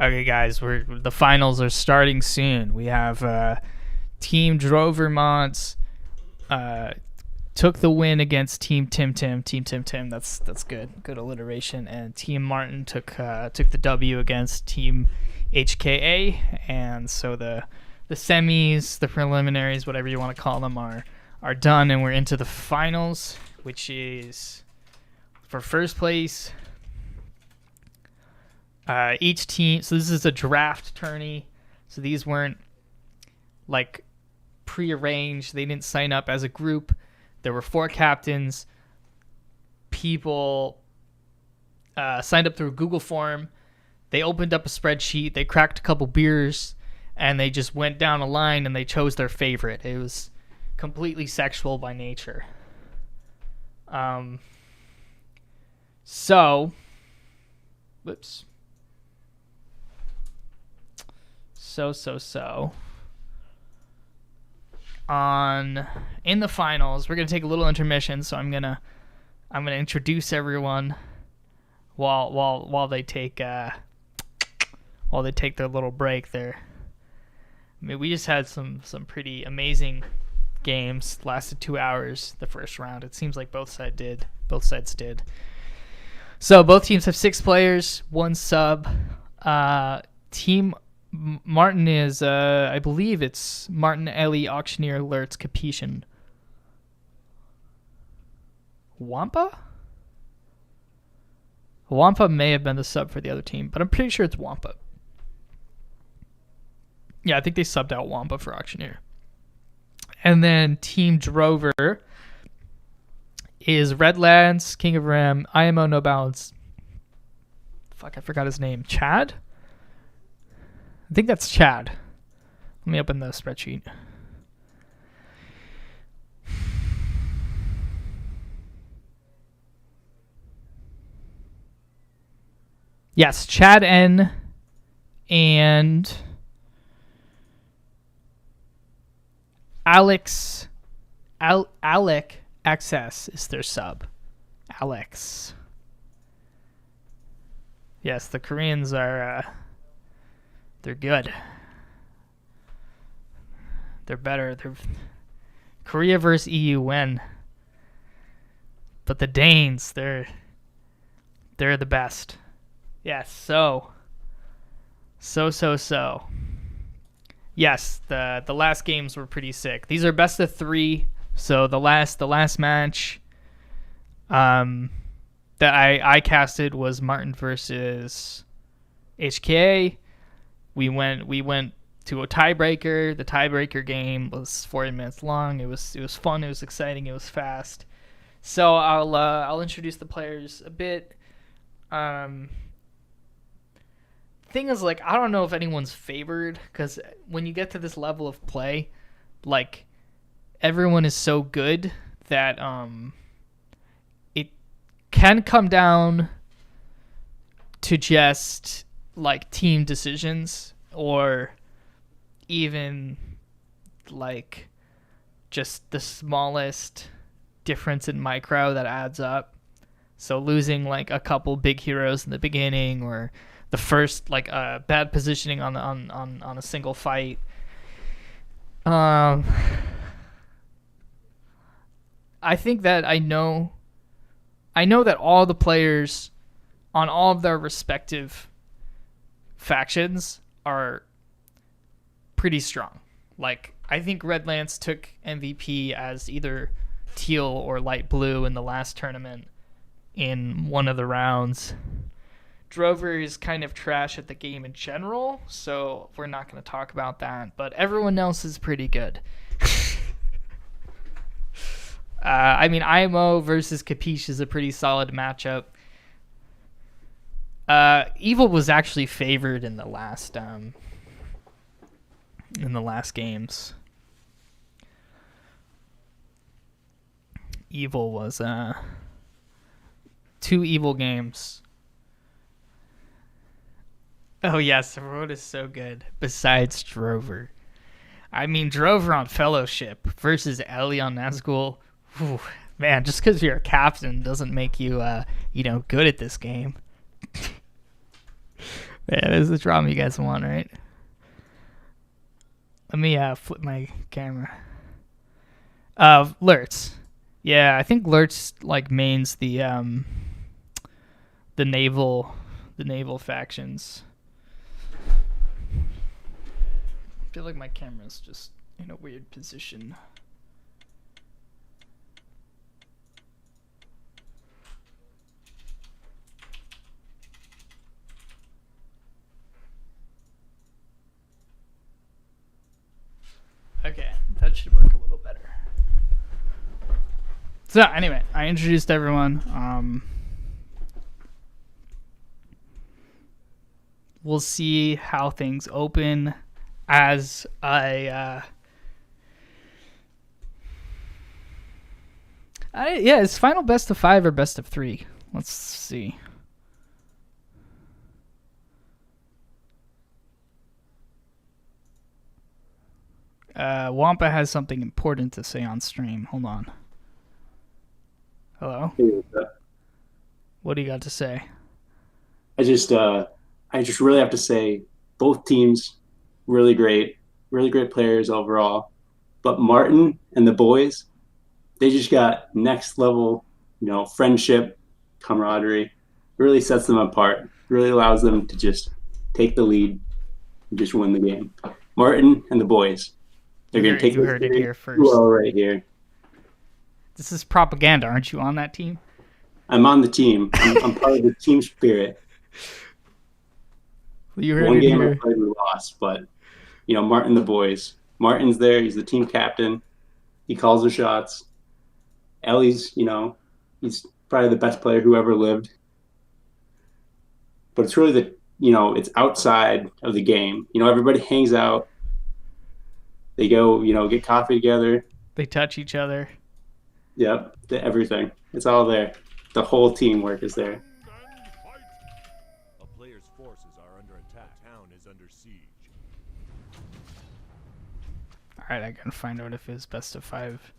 Okay, guys, the finals are starting soon. We have Team Drovermodz took the win against Team Tim Tim. Team Tim Tim, that's good alliteration. And Team Martin took the W against Team HKA. And so the semis, the preliminaries, whatever you want to call them, are done, and we're into the finals, which is for first place. Each team, so this is a draft tourney, so these weren't like prearranged. They didn't sign up as a group. There were 4 captains. People signed up through a Google form. They opened up a spreadsheet. They cracked a couple beers, and they just went down a line and they chose their favorite. It was completely sexual by nature. Whoops. In the finals, we're gonna take a little intermission. So I'm gonna introduce everyone while they take their little break there. I mean, we just had some pretty amazing games. Lasted 2 hours the first round. It seems like both sides did. So both teams have 6 players, 1 sub. Team Martin is, I believe it's Martin Ellie, Auctioneer, Lurtz, Capetian. Wampa? Wampa may have been the sub for the other team, but I'm pretty sure it's Wampa. Yeah, I think they subbed out Wampa for Auctioneer. And then Team Drover is Redlands, King of Ram, IMO No Balance. Fuck, I forgot his name. Chad? I think that's Chad. Let me open the spreadsheet. Yes, Chad N and Alec XS is their sub. Alex. Yes, the Koreans are they're good. They're better. Korea versus EU win. But the Danes, they're the best. Yes, so. Yes, the last games were pretty sick. These are best of 3. So the last match that I casted was Martin versus HKA. We went to a tiebreaker. The tiebreaker game was 40 minutes long. It was fun. It was exciting. It was fast. So I'll introduce the players a bit. Thing is, like, I don't know if anyone's favored, because when you get to this level of play, like, everyone is so good that it can come down to just like team decisions, or even like just the smallest difference in micro that adds up. So losing like a couple big heroes in the beginning, or the first like bad positioning on a single fight. I think that I know that all the players on all of their respective factions are pretty strong. Like, I think Redlance took MVP as either teal or light blue in the last tournament in one of the rounds. Drover is kind of trash at the game in general, so we're not going to talk about that, but everyone else is pretty good. I mean, IMO versus Capiche is a pretty solid matchup. Evil was actually favored in the last games. Evil was 2 evil games. Oh yes, Frodo is so good. Besides Drover, I mean, Drover on Fellowship versus Ellie on Nazgul. Whew, man, just because you're a captain doesn't make you good at this game. Yeah, this is the drama you guys want, right? Let me flip my camera. Lurtz. Yeah, I think Lurtz like mains the naval factions. I feel like my camera's just in a weird position. Okay, that should work a little better. So anyway, I introduced everyone. We'll see how things open as it's final best of 5 or best of 3. Let's see. Wampa has something important to say on stream. Hold on. Hello? Hey, what's up? What do you got to say? I just really have to say both teams really great players overall. But Martin and the boys, they just got next level, friendship, camaraderie. Really sets them apart. Really allows them to just take the lead and just win the game. Martin and the boys. They're going to take You heard it here first. well right here. This is propaganda. Aren't you on that team? I'm on the team. I'm part of the team spirit. You heard One it game here. I played, we lost, but Martin, the boys. Martin's there. He's the team captain. He calls the shots. Ellie's, he's probably the best player who ever lived. But it's really it's outside of the game. Everybody hangs out. They go, get coffee together. They touch each other. Yep, everything. It's all there. The whole teamwork is there. A player's forces are under attack. Town is under siege. All right, I gotta find out if it's best of 5.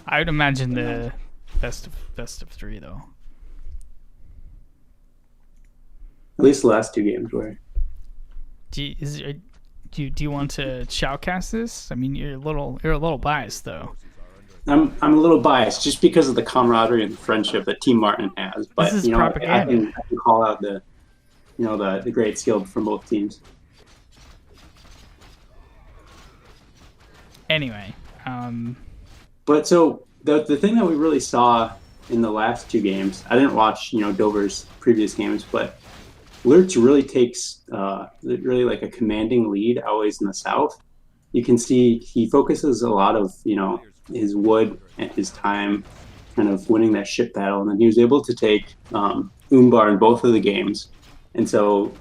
I would imagine the best of 3 though. At least the last 2 games were. Do you want to shoutcast this? I mean, you're a little biased though. I'm a little biased just because of the camaraderie and the friendship that Team Martin has. But This is propaganda. I can call out the great skill from both teams. Anyway, But so the thing that we really saw in the last 2 games, I didn't watch Dover's previous games, but Lurtz really takes really like a commanding lead always in the south. You can see he focuses a lot of his wood and his time kind of winning that ship battle, and then he was able to take Umbar in both of the games, and so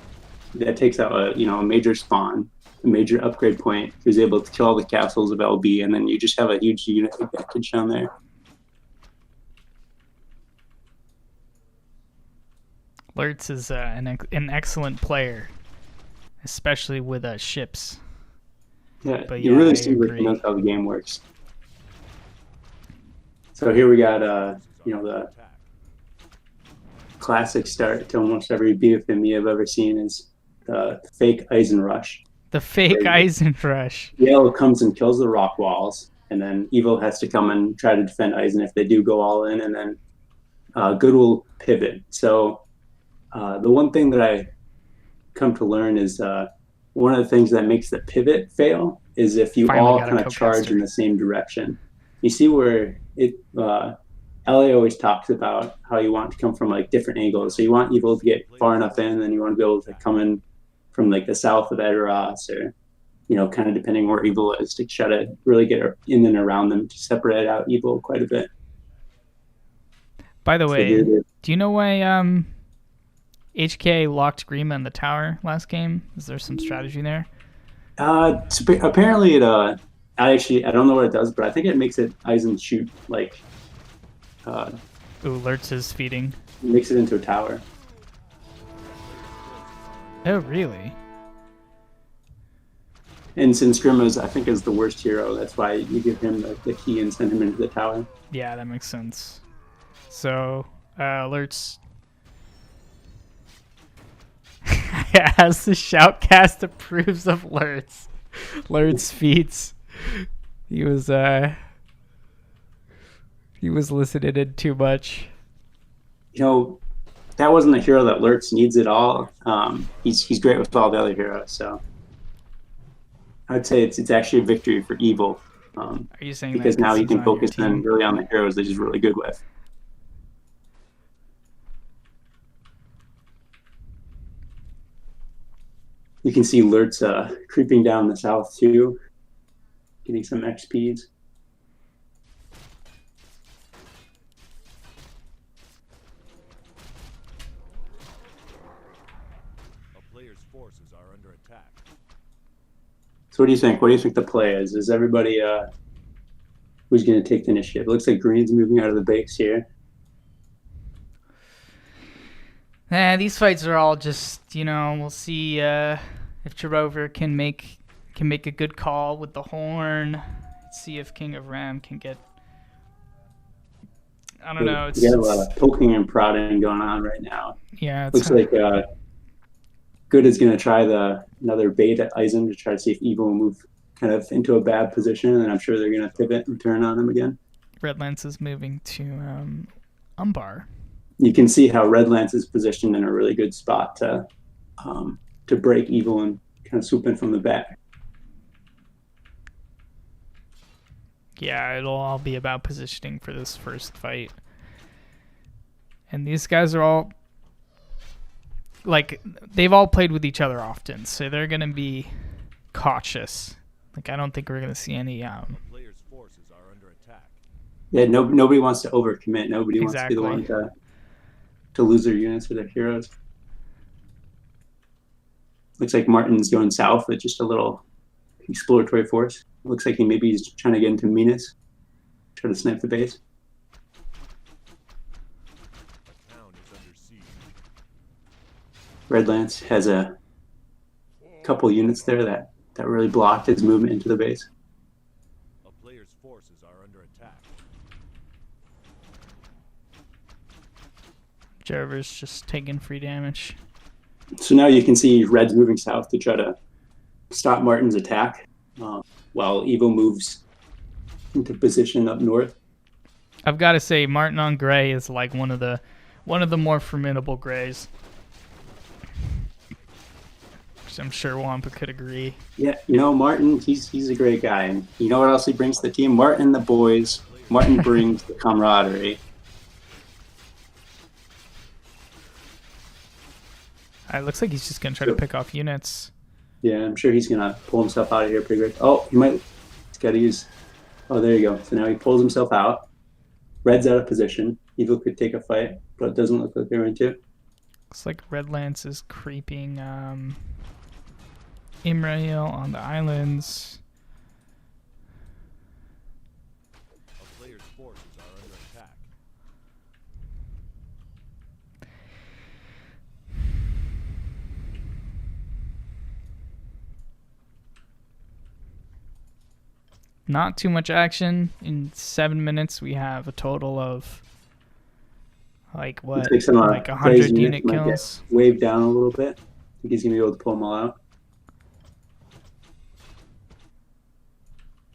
that takes out a major spawn, a major upgrade point. He was able to kill all the castles of LB, and then you just have a huge unit advantage down there. Lurtz is an excellent player, especially with ships. Yeah, But you yeah, really I see like agree. he knows how the game works. So here we got the classic start to almost every BFME I've ever seen is the fake Eisenrush. The fake Right. Eisenrush. Yellow comes and kills the rock walls, and then Evil has to come and try to defend Eisen if they do go all in, and then Good will pivot. So the one thing that I come to learn is one of the things that makes the pivot fail is if you Finally all got a kind of charge co-caster. in the same direction. You see where it LA always talks about how you want to come from like different angles. So you want Evil to get far enough in, and then you want to be able to come in from like the south of Edoras, or kind of depending where Evil is, to try to really get in and around them to separate out Evil quite a bit. By the So way, here it is. do you know why HK locked Grima in the tower last game? Is there some strategy there? Apparently it I don't know what it does, but I think it makes it Eisen shoot like Ooh, Lurtz is feeding. makes it into a tower. Oh, really? And since Grimma's, I think, is the worst hero, that's why you give him the key and send him into the tower. Yeah, that makes sense. So, alerts. As the shoutcast approves of Lurtz. Lurtz feats. He was listening in too much. You know, that wasn't a hero that Lurtz needs at all. He's great with all the other heroes, so I'd say it's actually a victory for evil. Are you saying because that now he he's can on your focus team? in really on the heroes that he's really good with. You can see Lurtz creeping down the south too, getting some XPs. A player's forces are under attack. So what do you think? What do you think the play is? Is everybody who's going to take the initiative? It looks like Green's moving out of the base here. These fights are all just, we'll see if Drover can make a good call with the horn. See if King of Ram can get. I don't know. We got a lot of poking and prodding going on right now. Yeah, Looks like Good is going to try another bait at Eisen to try to see if Evil will move kind of into a bad position, and I'm sure they're going to pivot and turn on him again. Redlance is moving to Umbar. You can see how Redlance is positioned in a really good spot to break Evil and kind of swoop in from the back. Yeah, it'll all be about positioning for this first fight. And these guys are all, they've all played with each other often, so they're going to be cautious. I don't think we're going to see any... Players' forces are under attack. Yeah, nobody wants to overcommit. Nobody wants to be the Exactly. one to lose their units or their heroes. Looks like Martin's going south with just a little exploratory force. Looks like he's trying to get into Minas, try to snipe the base. The town is under siege. Redlance has a couple units there that really blocked his movement into the base. A player's forces are under attack. Drover's just taking free damage. So now you can see Red's moving south to try to stop Martin's attack, while Evil moves into position up north. I've got to say, Martin on Gray is like one of the more formidable Grays. Which I'm sure Wampa could agree. Yeah, Martin, he's a great guy. And you know what else he brings to the team? Martin and the boys. Martin brings the camaraderie. It looks like he's just going to try to pick off units. Yeah, I'm sure he's going to pull himself out of here pretty quick. Oh, he's got to use... Oh, there you go. So now he pulls himself out. Red's out of position. Evil could take a fight, but it doesn't look like they're into. Looks like Redlance is creeping Imrail on the islands. A player's forces are under attack. Not too much action. In 7 minutes, we have a total of like 100 unit kills. Waved down a little bit. I think he's gonna be able to pull them all out.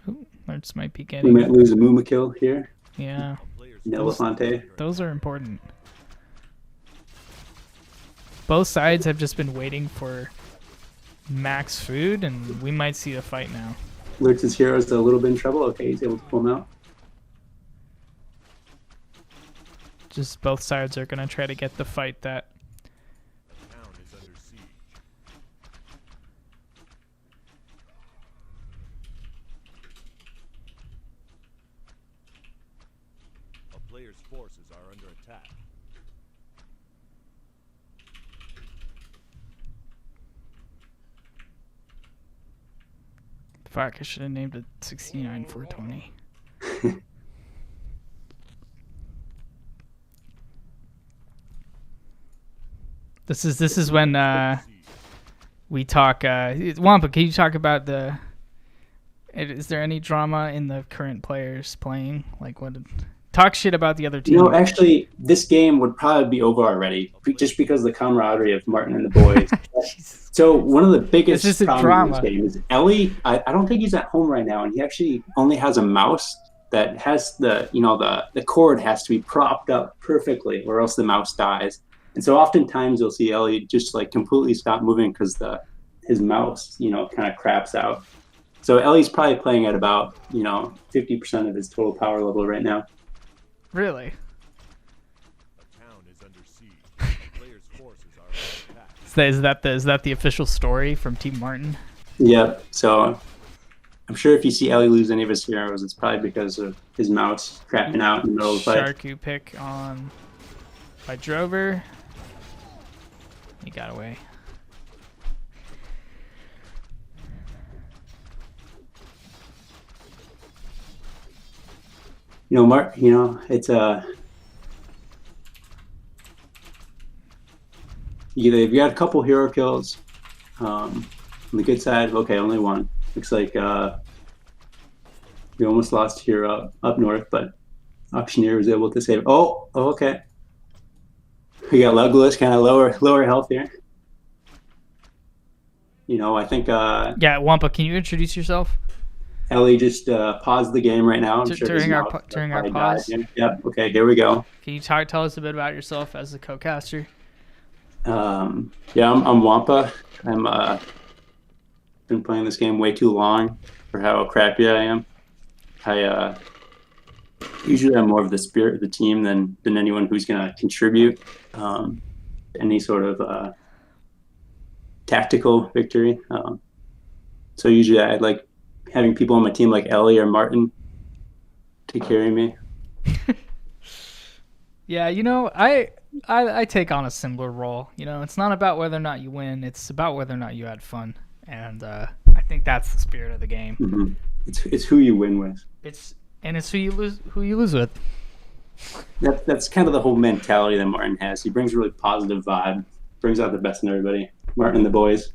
Ooh, Lurtz might be We getting. might lose a Muma kill here. Yeah, An Elefante. those are important. Both sides have just been waiting for max food, and we might see a fight now. Lurtz's hero is a little bit in trouble. Okay, he's able to pull him out. Just both sides are gonna try to get the fight that. The town is under siege. A player's forces are under attack. Fuck, I should have named it 69-420. This is when we talk. Wampa, can you talk about the Is there any drama in the current players playing? Like, talk shit about the other team. You know, actually, this game would probably be over already, just because of the camaraderie of Martin and the boys. So one of the biggest It's just a problems drama. in this game is Ellie. I don't think he's at home right now, and he actually only has a mouse that has the cord has to be propped up perfectly, or else the mouse dies. And so oftentimes you'll see Ellie just like completely stop moving because his mouse, kind of craps out. So Ellie's probably playing at about 50% of his total power level right now. Really? A town is under siege. The player's forces are under attack. Is that the official story from Team Martin? Yep. So I'm sure if you see Ellie lose any of his heroes, it's probably because of his mouse crapping out in the middle of the fight. Sharku pick on by Drover. He got away. Mark, it's you've got a couple hero kills. On the good side, okay, only one. Looks like we almost lost hero up north, but Auctioneer was able to save. Oh, okay. We got Legolas, kind of lower health here. I think. Yeah, Wampa, can you introduce yourself? Ellie just paused the game right now. I'm sure during our pause. Yep. Okay, here we go. Can you tell us a bit about yourself as a co-caster? Yeah, I'm Wampa. I'm been playing this game way too long for how crappy I am. I usually I'm more of the spirit of the team than anyone who's going to contribute any sort of tactical victory. So usually I like having people on my team like Ellie or Martin to carry me. Yeah, I take on a similar role. It's not about whether or not you win; it's about whether or not you had fun, and I think that's the spirit of the game. Mm-hmm. It's who you win with. It's who you lose with. That's kind of the whole mentality that Martin has. He brings a really positive vibe, brings out the best in everybody. Martin and the boys.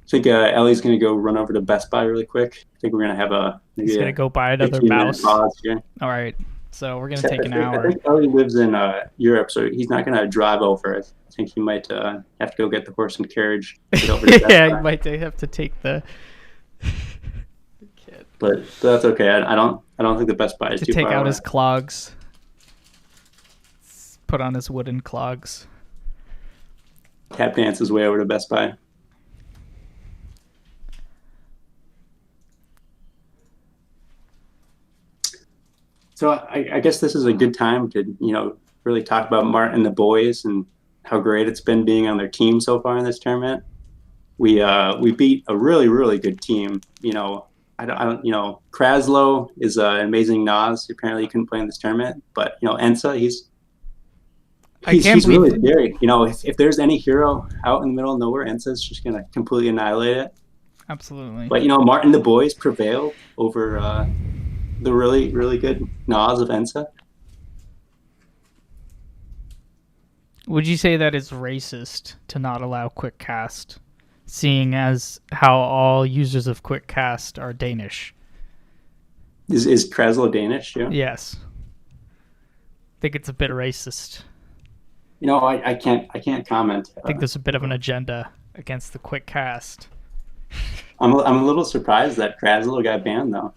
I think Ellie's going to go run over to Best Buy really quick. I think we're going to have He's going to go buy another mouse. All right. So we're going to take an hour. I think Ellie lives in Europe, so he's not going to drive over. I think he might have to go get the horse and carriage. Yeah, you might have to take the kid. But that's okay. I don't think the Best Buy is too far away. Take out his clogs. Put on his wooden clogs. Tap dance his way over to Best Buy. So I guess this is a good time to, really talk about Martin and the boys and how great it's been being on their team so far in this tournament. We beat a really, really good team. Kraslow is an amazing Nas. Apparently he couldn't play in this tournament, but Ensa, he's really scary. If there's any hero out in the middle of nowhere, Ensa's just gonna completely annihilate it. Absolutely. But Martin and the boys prevailed over the really, really good Nas of Ensa. Would you say that it's racist to not allow quick cast, seeing as how all users of quick cast are Danish? Is Kraslow Danish? Yeah. Yes. I think it's a bit racist. I can't comment. I think there's a bit of an agenda against the quick cast. I'm a little surprised that Kraslow got banned though.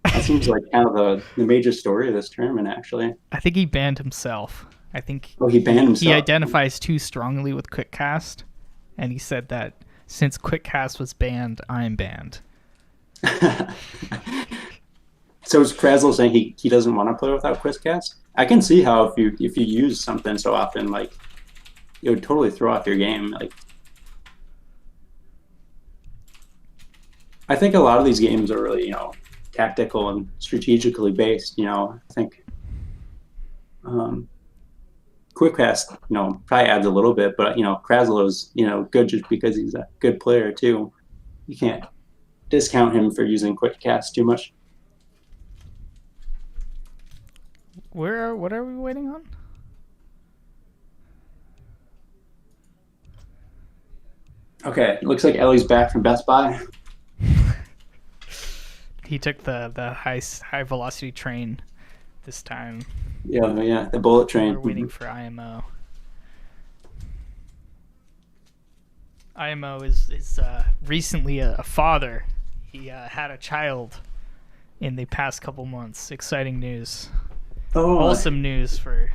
That seems like kind of the major story of this tournament, actually. I think he banned himself. I think he banned himself. He identifies too strongly with quick cast, and he said that since quick cast was banned, I'm banned. So is Kraslow saying he doesn't want to play without quick cast? I can see how if you use something so often, like it would totally throw off your game. Like I think a lot of these games are really tactical and strategically based. I think quick cast probably adds a little bit, but Kraslow's good just because he's a good player too. You can't discount him for using quick cast too much. What are we waiting on? Okay, looks like Ellie's back from Best Buy. He took the high velocity train this time. Yeah, the bullet train. We're waiting for IMO. IMO is recently a father. He had a child in the past couple months. Exciting news. Oh, Wholesome news for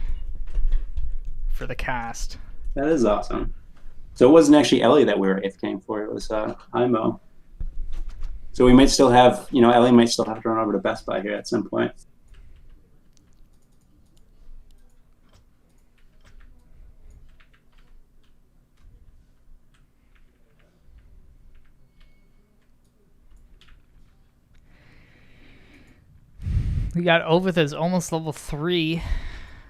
the cast. that is awesome. So it wasn't actually Ellie that we were AFKing for. It was IMO. So we might still have, Ellie might still have to run over to Best Buy here at some point. We got Ovith as almost level 3.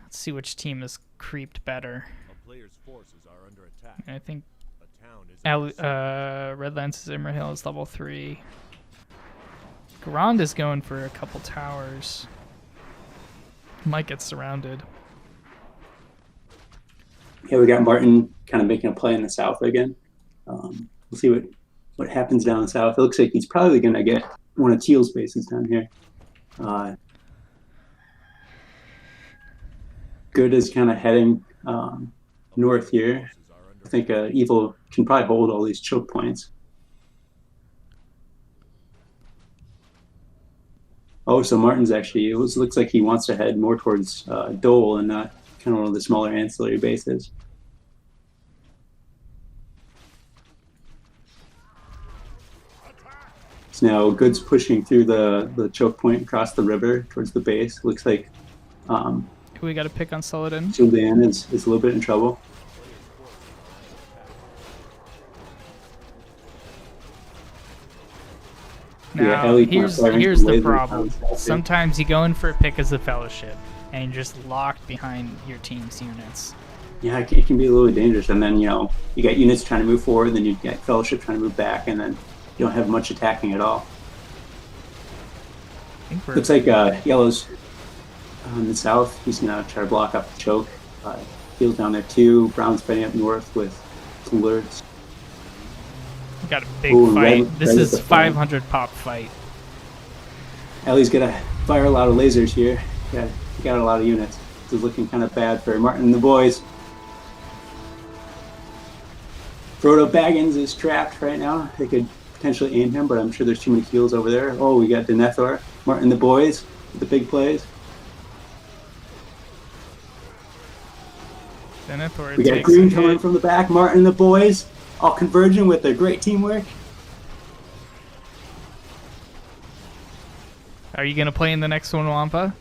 Let's see which team has creeped better. A player's forces are under attack. I think A town is under siege. Red Lance's Immerhill is level 3. Garand is going for a couple towers. Might get surrounded. Yeah, we got Martin kind of making a play in the south again. We'll see what happens down south. It looks like he's probably going to get one of Teal's bases down here. Good is kind of heading north here. I think Evil can probably hold all these choke points. Oh, so Martin's actually, looks like he wants to head more towards Dole and not kind of one of the smaller ancillary bases. So now Good's pushing through the choke point across the river towards the base. Looks like We got to pick on Saladin. Julian is a little bit in trouble. Now, Ellie here's firing some the lasers problem. down south. Sometimes you go in for a pick as a fellowship, and you're just locked behind your team's units. Yeah, it can be a little dangerous. And then, you got units trying to move forward, then you get Fellowship trying to move back, and then you don't have much attacking at all. I think we're Looks like Yellow's in the south. He's going to try to block up the choke. Heel's down there too. Brown's fighting up north with some lurks. we got a big Ooh, fight. red This is is the flag. 500 pop fight. Ellie's going to fire a lot of lasers here. Yeah, he got a lot of units. This is looking kind of bad for Martin and the boys. Frodo Baggins is trapped right now. They could potentially aim him, but I'm sure there's too many heals over there. Oh, we got Denethor. Martin and the boys with the big plays. Denethor We got takes Green a coming hit. from the back. Martin and the boys all converging with their great teamwork. Are you going to play in the next one, Wampa?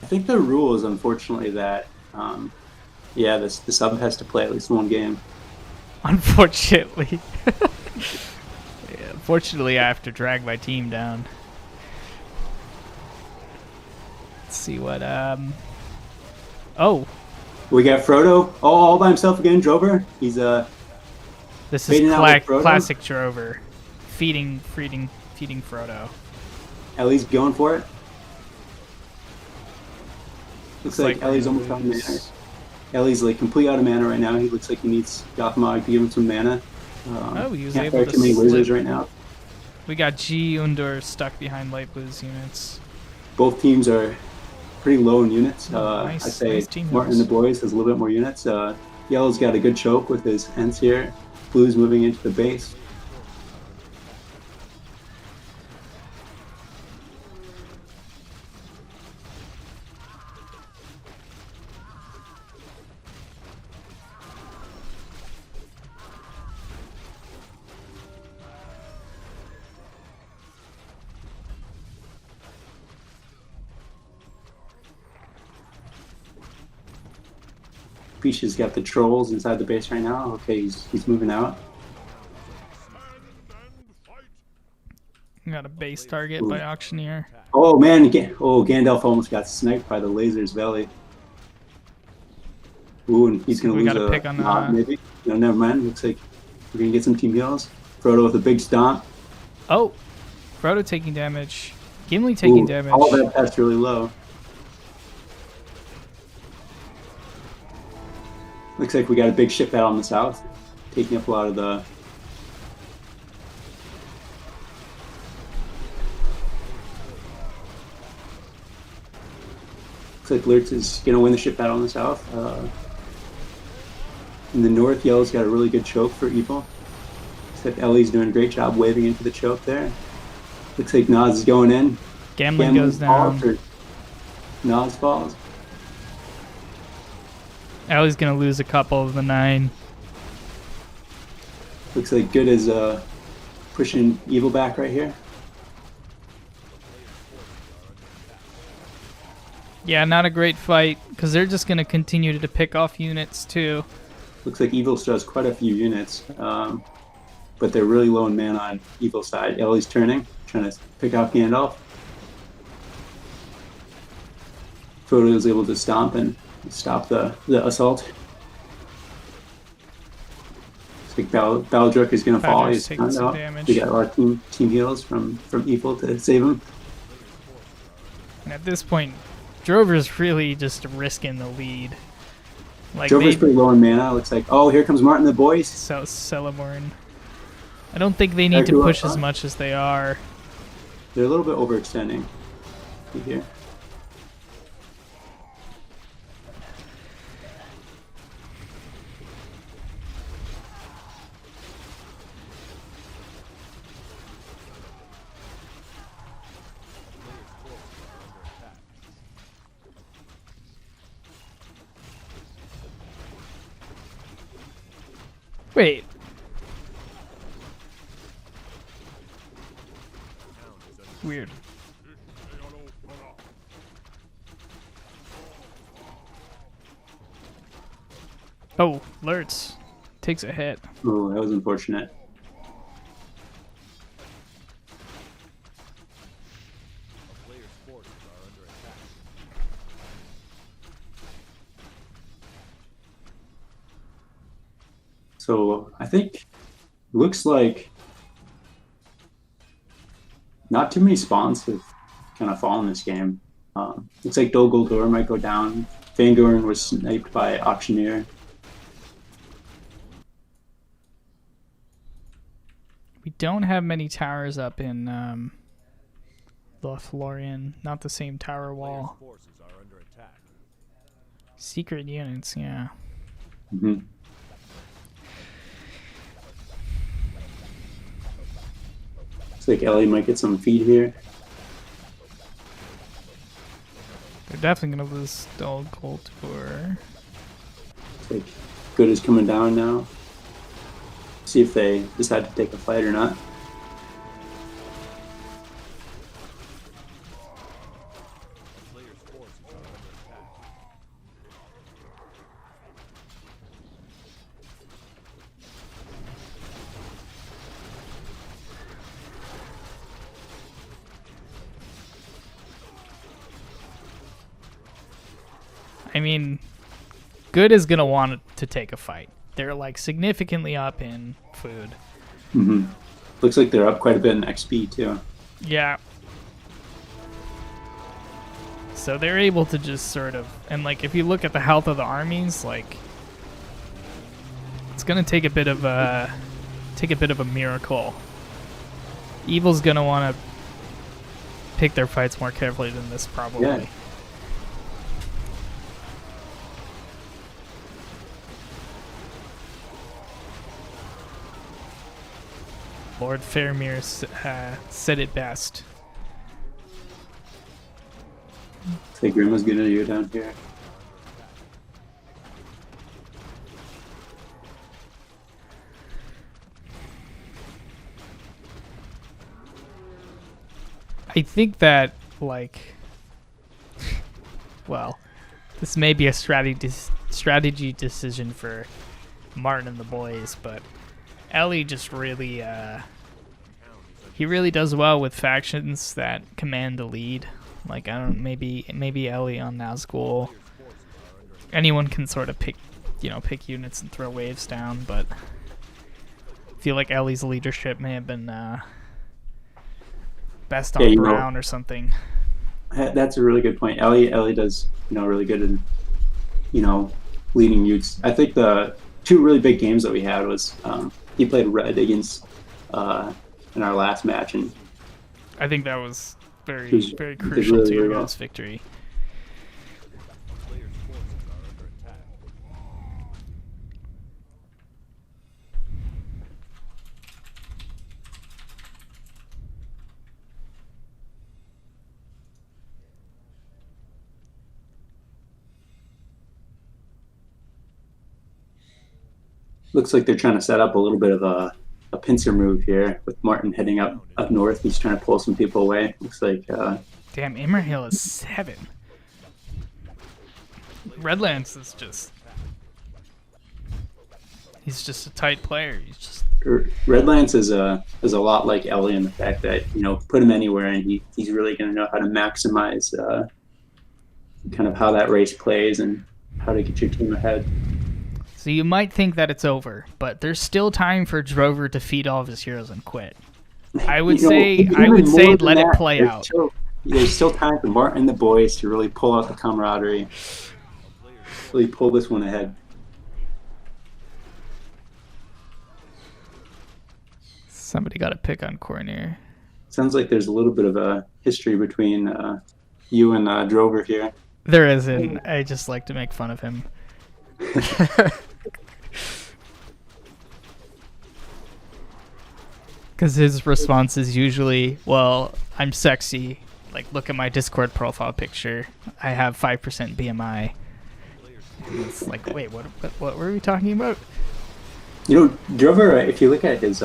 I think the rule is unfortunately that, the sub has to play at least one game. Unfortunately. Yeah, unfortunately, I have to drag my team down. Let's see what, Oh, We got Frodo all by himself again. Drover. He's this is Fading out with Frodo? classic Drover. Feeding Frodo. Ellie's going for it. Looks like we're Ellie's gonna almost out of mana. lose. Ellie's like complete out of mana right now. He looks like he needs Gothmog to give him some mana. He was Can't able fire to too many lasers slip. right now. We got G Undur stuck behind light blue's units. Both teams are pretty low in units. Nice- I'd say nice team Martin and the hills. boys has a little bit more units. Yellow's got a good choke with his ends here. Blue's moving into the base. Pisha's got the trolls inside the base right now. Okay, he's moving out. We got a base target by Auctioneer. Oh man, Gandalf almost got sniped by the laser's belly. Ooh, and he's gonna We lose gotta a pick on, knob, maybe. No, never mind. Looks like we're gonna get some team heals. Frodo with a big stomp. Oh, Frodo taking damage. Gimli taking Ooh, damage. all that pest really low. Looks like we got a big ship battle in the south, taking up a lot of the Looks like Lurtz is going to win the ship battle in the south. In the north, Yellow's got a really good choke for Evil. Looks like Ellie's doing a great job waving into the choke there. Looks like Noz is going in. Gimli goes down. Noz falls. Ellie's going to lose a couple of the 9. Looks like Good is pushing Evil back right here. Yeah, not a great fight, because they're just going to continue to pick off units, too. Looks like Evil still has quite a few units, but they're really low in mana on Evil's side. Ellie's turning, trying to pick off Gandalf. Frodo is able to stomp and stop the assault. Looks like Baldrick is going to fall. He's found out. We got our team heals from Evil to save him. And at this point, Drover's really just risking the lead. Like Drover's pretty low in mana. Looks like, oh, here comes Martin the boys. So Celeborn. I don't think they need to push as much as they are. They're a little bit overextending here. Wait. Weird. Oh, Lurtz takes a hit. Oh, that was unfortunate. So I think looks like not too many spawns have kind of fallen this game. Looks like Dol Guldur might go down. Fangorn was sniped by Auctioneer. We don't have many towers up in Lothlorien. Not the same tower wall. Secret units, yeah. Mm-hmm. Looks like Ellie might get some feed here. They're definitely going to lose Dol Guldur. Looks like Good is coming down now. See if they decide to take a fight or not. I mean, Good is going to want to take a fight. They're like significantly up in food. Mm-hmm. Looks like they're up quite a bit in XP too. Yeah. So they're able to just sort of, and like if you look at the health of the armies, like it's gonna take a bit of a miracle. Evil's gonna want to pick their fights more carefully than this, probably. Yeah. Lord Faramir said it best. I think Grim gonna go down here. I think that, like, well, this may be a strategy decision for Martin and the boys, but Ellie just really, he really does well with factions that command the lead. Like, I don't, maybe Ellie on Nazgul. Anyone can sort of pick units and throw waves down, but I feel like Ellie's leadership may have been best on Brown or something. That's a really good point. Ellie does, really good in, leading youths. I think the two really big games that we had was he played red against in our last match, and I think that was very crucial really, to your really guys' victory. Looks like they're trying to set up a little bit of a pincer move here with Martin heading up north. He's trying to pull some people away. Looks like Damn, Imrahil is 7. Redlands is just... He's just a tight player. He's just... Redlance is a lot like Ellie in the fact that, you know, put him anywhere and he's really going to know how to maximize kind of how that race plays and how to get your team ahead. So you might think that it's over, but there's still time for Drover to feed all of his heroes and quit. I would say let it play out. There's still time for Martin and the boys to really pull out the camaraderie, really pull this one ahead. Somebody got to pick on Cornier. Sounds like there's a little bit of a history between you and Drover here. There isn't. I just like to make fun of him. Because his response is usually, well, I'm sexy. Like, look at my Discord profile picture. I have 5% BMI. And it's like, wait, what were we talking about? You know, Drover, if you look at his,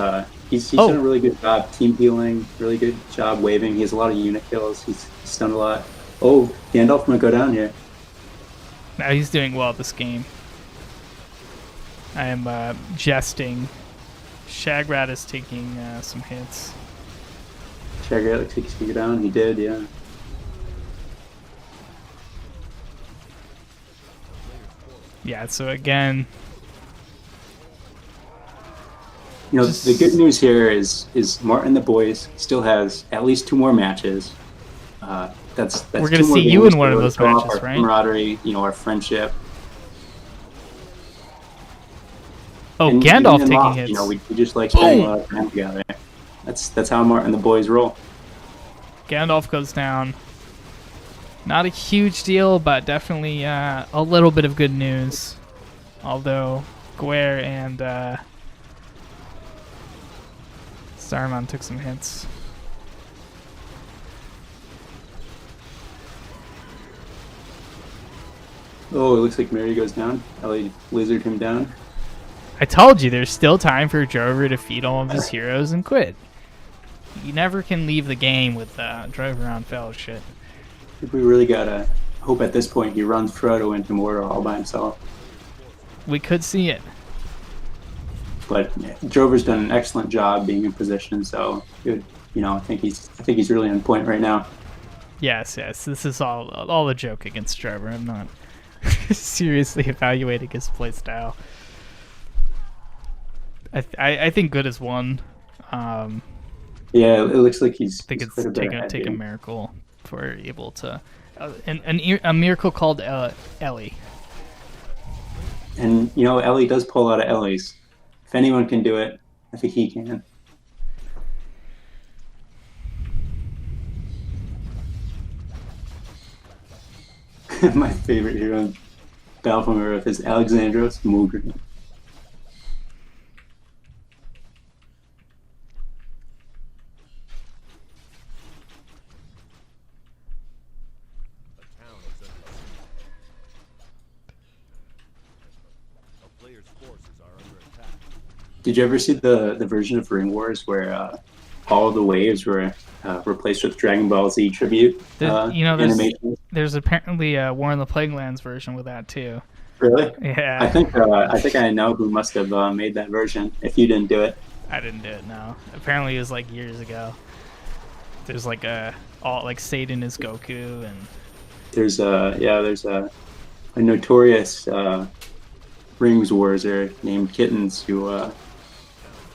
he's done a really good job team healing, really good job waving. He has a lot of unit kills. He's done a lot. Oh, Gandalf might go down here. Now he's doing well this game. I am jesting. Shagrat is taking some hits. Shagrat looks like he's going to go down. He did, yeah. Yeah, so again... You know, the good news here is Martin the boys still has at least 2 more matches. That's we're going to see you in one of those matches, our right? Camaraderie, you know, our friendship. Oh, and Gandalf even taking lost, hits. You know, we just like spending a lot of time together. That's how Martin the boys roll. Gandalf goes down. Not a huge deal, but definitely a little bit of good news. Although Guer and Saruman took some hits. Oh, it looks like Mary goes down. Ellie lizard him down. I told you, there's still time for Drover to feed all of his heroes and quit. You never can leave the game with Drover on fellowship. I think we really gotta hope at this point he runs Frodo into Mordor all by himself. We could see it. But yeah, Drover's done an excellent job being in position, so good. You know, I think he's really on point right now. Yes. This is all a joke against Drover. I'm not seriously evaluating his playstyle. I think good is one. Yeah, it looks like he's. I think he's it's take a miracle for able to, a miracle called Ellie. And you know, Ellie does pull out of Ellie's. If anyone can do it, I think he can. My favorite hero in Battlefront Earth is Alexandros Mulgrim. Did you ever see the version of Ring Wars where all of the waves were replaced with Dragon Ball Z tribute animations? There's apparently a War in the Plaguelands version with that too. Really? Yeah. I think I know who must have made that version. If you didn't do it, I didn't do it. No. Apparently it was like years ago. There's like Satan is Goku and there's a notorious Rings Warser named Kittens who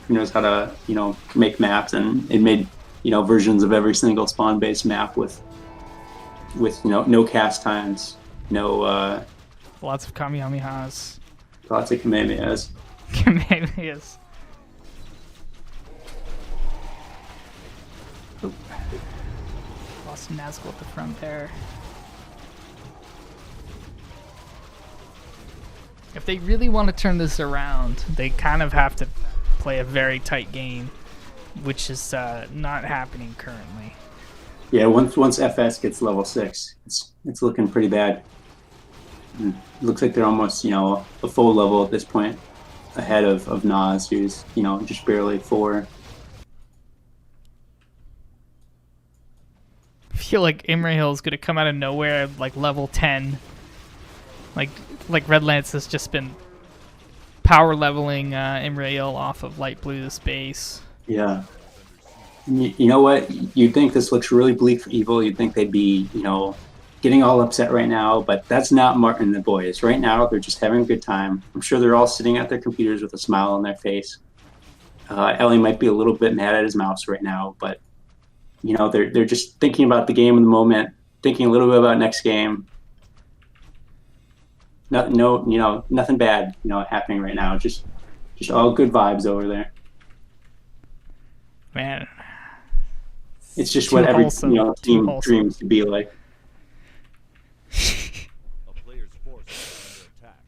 knows how to make maps, and it made versions of every single spawn based map with no cast times, no lots of Kamehamehas. Lots of Kamehamehas. Kamehamehas. Oop. Lost Nazgul at the front there. If they really want to turn this around, they kind of have to play a very tight game, which is not happening currently. Yeah, once FS gets level 6, it's looking pretty bad. It looks like they're almost a full level at this point. ahead of Nas, who's, you know, just barely 4. I feel like Imrahil is gonna come out of nowhere at like level 10. Like Red Lance has just been power leveling Imrahil off of light blue to space. Yeah. You know what? You'd think this looks really bleak for Evil. You'd think they'd be, you know, getting all upset right now, but that's not Martin and the boys. Right now, they're just having a good time. I'm sure they're all sitting at their computers with a smile on their face. Ellie might be a little bit mad at his mouse right now, but, you know, they're just thinking about the game in the moment, thinking a little bit about next game. No, you know, nothing bad, you know, happening right now. Just all good vibes over there. Man, it's just what every, you know, team dreams to be like. A player's force is under attack.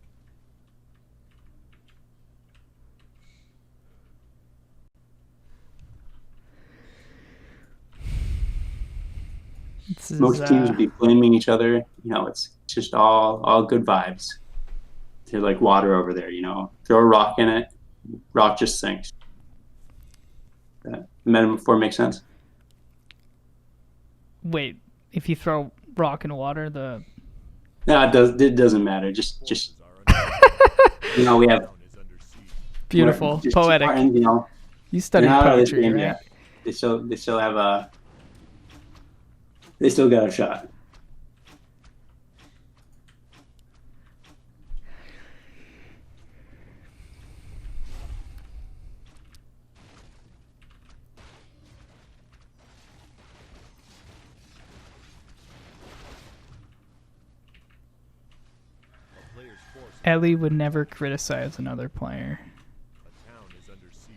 Most teams would be blaming each other. You know, it's just all good vibes. They're like water over there, you know. Throw a rock in it, rock just sinks. That metaphor makes sense? Wait, if you throw rock in water, the... No, it doesn't matter. Just you know, we have... Beautiful, poetic. Martin, you know, you studied poetry, right? Yeah. They still have a... They still got a shot. Ellie would never criticize another player. A town is under siege.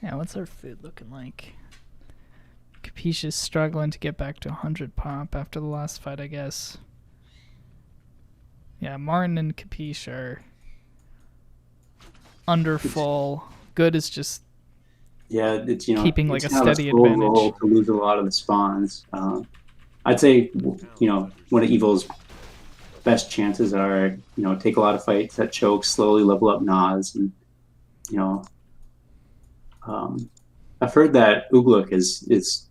Yeah, what's our food looking like? Capiche is struggling to get back to 100 pop after the last fight, I guess. Yeah, Martin and Capiche are under full. Good is just... Yeah, it's, you know, keeping like a kind of steady slow advantage. roll to lose a lot of the spawns. I'd say, you know, one of Evil's best chances are, you know, take a lot of fights that choke, slowly level up Nas, and, you know, I've heard that Ugluk is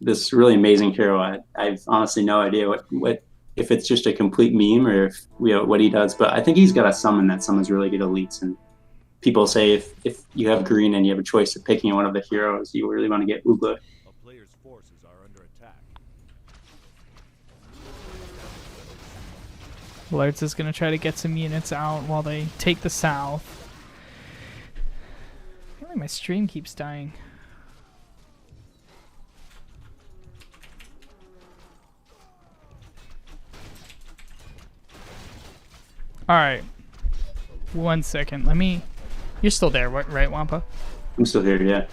this really amazing hero. I've honestly no idea what if it's just a complete meme or if, you know, what he does, but I think he's got a summon that summons really good elites, and people say if you have green and you have a choice of picking one of the heroes, you really want to get Ugluk. A player's forces are under attack. Lurtz is going to try to get some units out while they take the south. I feel like my stream keeps dying. Alright. 1 second. Let me... You're still there, right, Wampa? I'm still here, yeah.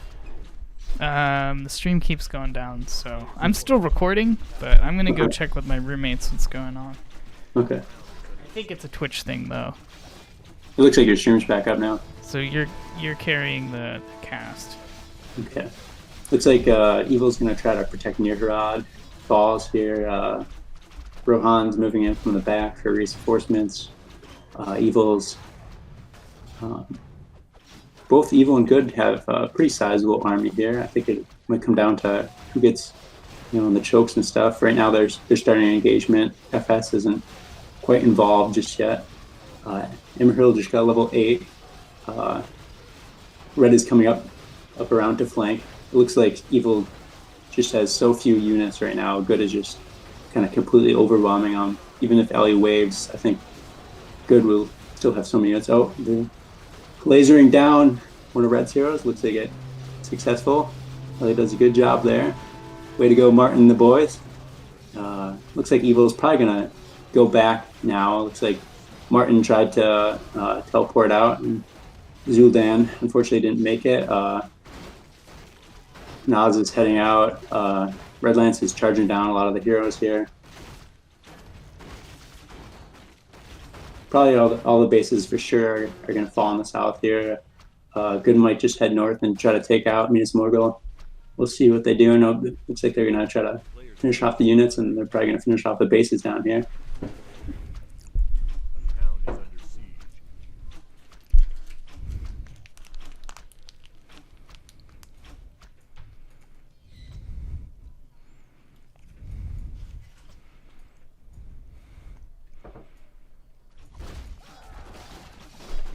The stream keeps going down, so I'm still recording, but I'm gonna go check with my roommates what's going on. Okay. I think it's a Twitch thing, though. It looks like your stream's back up now. So you're carrying the cast. Okay. Looks like Evil's gonna try to protect Nirgarad. Falls here. Rohan's moving in from the back for reinforcements. Evil's... both Evil and Good have a pretty sizable army here. I think it might come down to who gets, you know, in the chokes and stuff. Right now, they're starting an engagement. FS isn't quite involved just yet. Imrahil just got level 8. Red is coming up around to flank. It looks like Evil just has so few units right now. Good is just kind of completely overwhelming them. Even if Ellie waves, I think Good will still have so many units. Oh, they're lasering down one of Red's heroes. Looks like it successful. Ellie does a good job there. Way to go, Martin and the boys. Looks like Evil's probably going to go back now. Looks like Martin tried to teleport out, and Zul'dan unfortunately didn't make it. Nas is heading out. Red Lance is charging down a lot of the heroes here. Probably all the bases for sure are going to fall in the south here. Good might just head north and try to take out Minas Morgul. We'll see what they do. No, it looks like they're going to try to finish off the units, and they're probably going to finish off the bases down here. A town is under siege.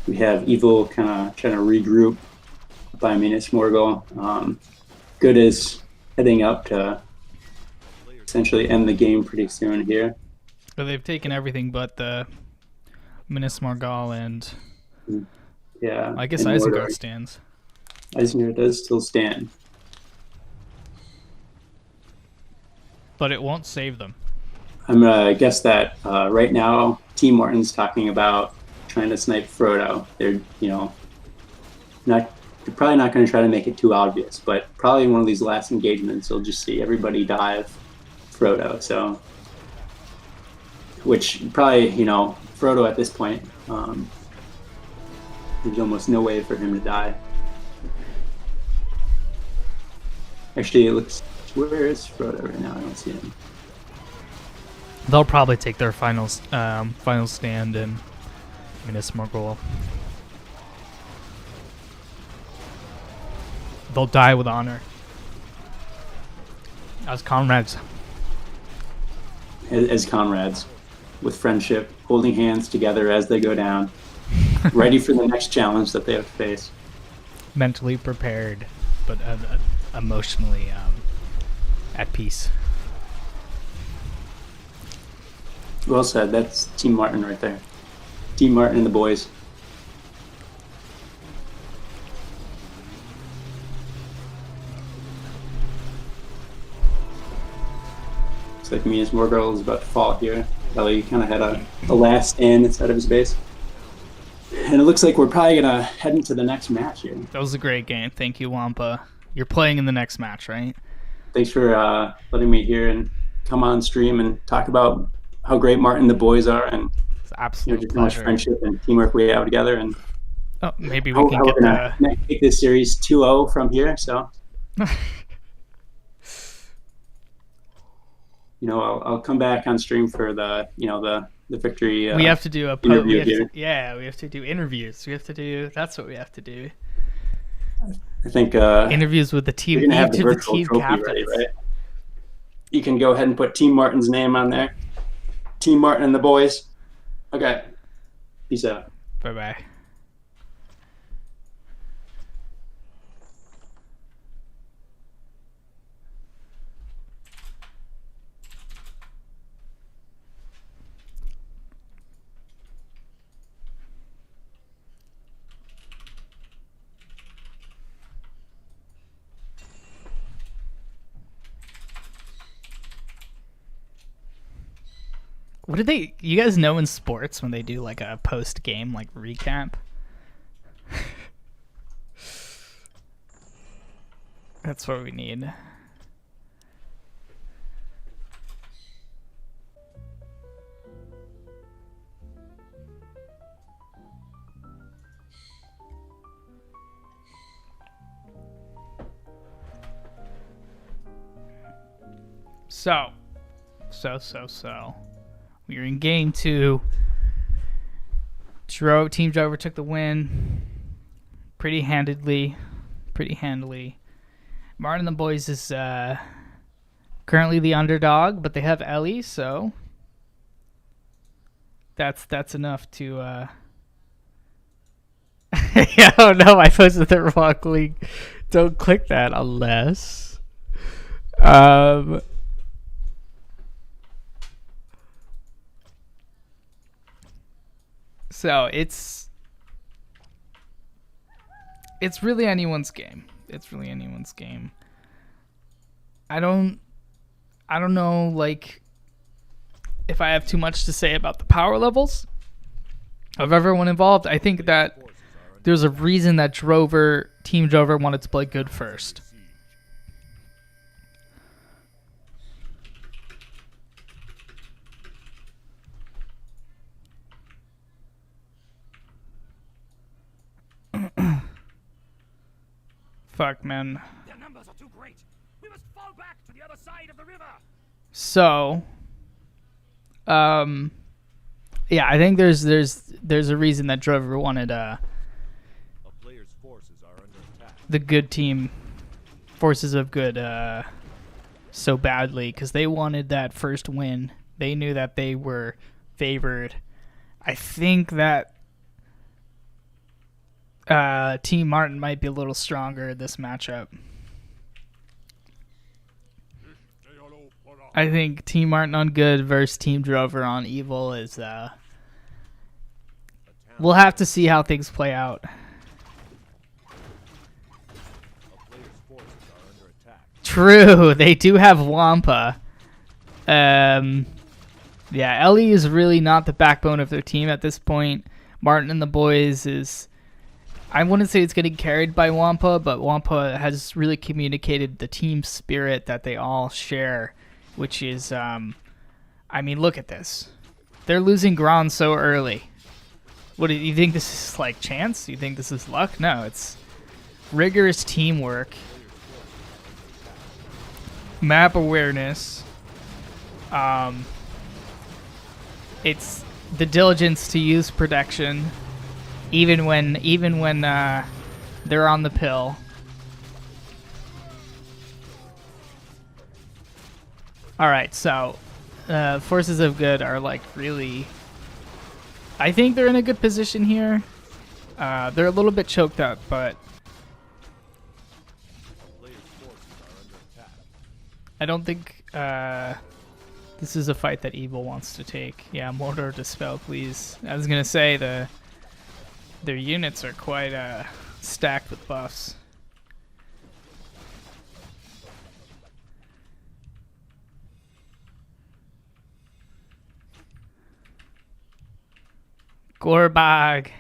We have Evil kind of trying to regroup by Minas Morgul. Good is heading up to essentially end the game pretty soon here. But they've taken everything but the Minas Morgul and Yeah, I guess and Isengard Mordor. stands. Isengard does still stand. But it won't save them. I'm gonna guess that right now Team Martin's talking about trying to snipe Frodo. They're they're probably not going to try to make it too obvious, but probably in one of these last engagements you'll just see everybody dive Frodo. So, which probably Frodo at this point, there's almost no way for him to die. Actually, it looks. Where is Frodo right now? I don't see him. They'll probably take their final stand in Minas Morgul. They'll die with honor. As comrades. As comrades, with friendship, holding hands together as they go down, ready for the next challenge that they have to face. Mentally prepared, but emotionally at peace. Well said. That's Team Martin right there. Team Martin and the boys. Looks like Minas Morgul is about to fall here. Ellie kind of had a last stand inside of his base. And it looks like we're probably going to head into the next match here. That was a great game. Thank you, Wampa. You're playing in the next match, right? Thanks for letting me here and come on stream and talk about how great Martin and the boys are, and It's an absolute just how much pleasure. friendship and teamwork we have together. And Oh, maybe we how can we're get going to take this series 2-0 from here. So, I'll come back on stream for the victory. we have to do a interview here. we have to do interviews. That's what we have to do. I think Interviews with the team, you're going to have each the of the virtual team trophy captains. ready, right? You can go ahead and put Team Martin's name on there. Team Martin and the boys. Okay. Peace out. Bye bye. What do you guys know in sports when they do like a post game like recap? That's what we need. So. We are in game 2. Team Drover took the win pretty handily. Martin and the boys is currently the underdog, but they have Ellie, so that's enough to yeah, oh no, I posted the wrong link. Don't click that unless so it's really anyone's game. I don't know, like, if I have too much to say about the power levels of everyone involved. I think that there's a reason that Team Drover wanted to play good first. Fuck, man. Their numbers are too great. We must fall back to the other side of the river. So, yeah, I think there's a reason that Drover wanted A player's forces are under attack. the good team, forces of good, so badly, because they wanted that first win. They knew that they were favored. I think that Team Martin might be a little stronger in this matchup. I think Team Martin on good versus Team Drover on evil is we'll have to see how things play out. A player's forces are under attack. True, they do have Wampa. Yeah, Ellie is really not the backbone of their team at this point. Martin and the boys is, I wouldn't say it's getting carried by Wampa, but Wampa has really communicated the team spirit that they all share, which is, I mean, look at this. They're losing Gron so early. What do you think? This is like chance? You think this is luck? No, it's rigorous teamwork, map awareness. It's the diligence to use protection, even when they're on the pill. All right, so forces of good are like really. I think they're in a good position here. They're a little bit choked up, but A player's forces are under attack. I don't think this is a fight that Evil wants to take. Yeah, Mordor Dispel, please. I was gonna say their units are quite stacked with buffs. Gorbag.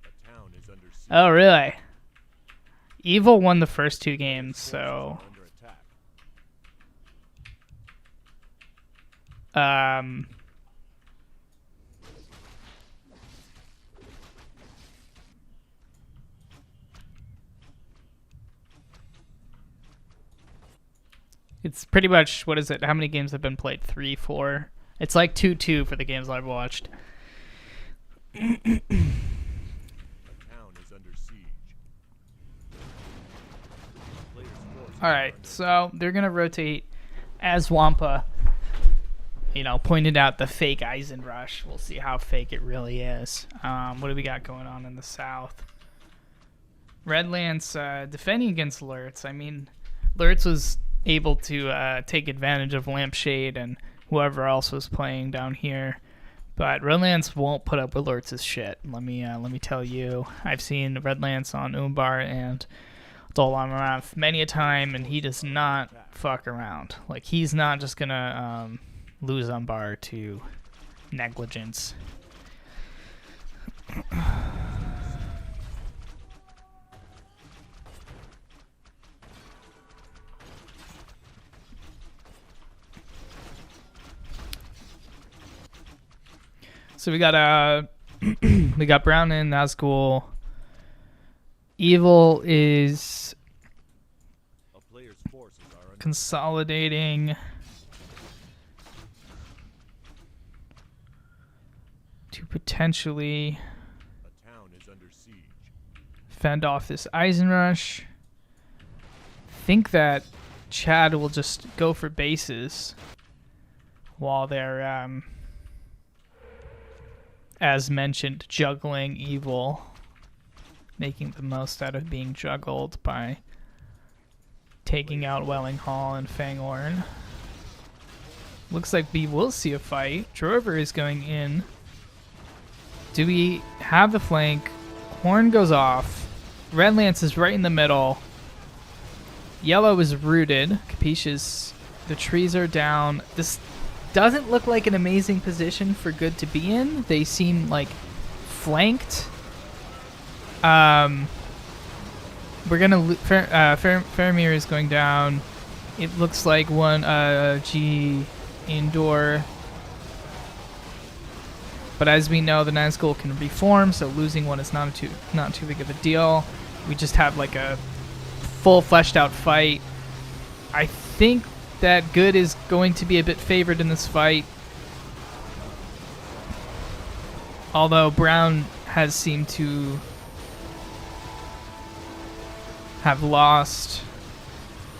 The town is under siege. Oh, really? Evil won the first two games, so Under attack. it's pretty much, what is it? How many games have been played? 3, 4? It's like 2-2 for the games I've watched. The town is under siege. A player's forces All are right, under so they're gonna rotate as Wampa, pointed out the fake Eisenrush. We'll see how fake it really is. What do we got going on in the south? Redlance defending against Lurtz. I mean, Lurtz was able to take advantage of Lampshade and whoever else was playing down here, but Redlance won't put up with Lurtz's shit. Let me tell you, I've seen Redlance on Umbar and Dol Amarath many a time, and he does not fuck around. Like, he's not just gonna lose Umbar to negligence. So we got we got Brown in Nazgul. Evil is A player's forces are under consolidating to potentially A town is under siege. fend off this Eisenrush. Think that Chad will just go for bases while they're, as mentioned, juggling Evil, making the most out of being juggled by taking out Welling Hall and Fangorn. Looks like we will see a fight. Drover is going in. Do we have the flank? Horn goes off. Redlance is right in the middle. Yellow is rooted. Capiche, the trees are down. This doesn't look like an amazing position for good to be in. They seem like flanked. We're gonna Faramir is going down. It looks like one G indoor. But as we know, the Nazgul can reform, so losing one is not too big of a deal. We just have like a full fleshed out fight. I think that good is going to be a bit favored in this fight. Although Brown has seemed to have lost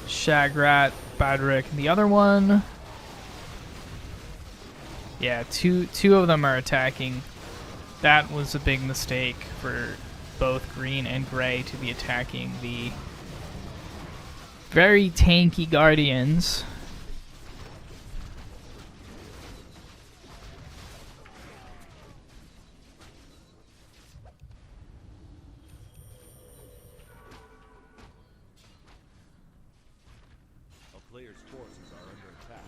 Shagrat, Badrick, and the other one. Yeah, two of them are attacking. That was a big mistake for both green and gray to be attacking the very tanky Guardians. A player's forces are under attack.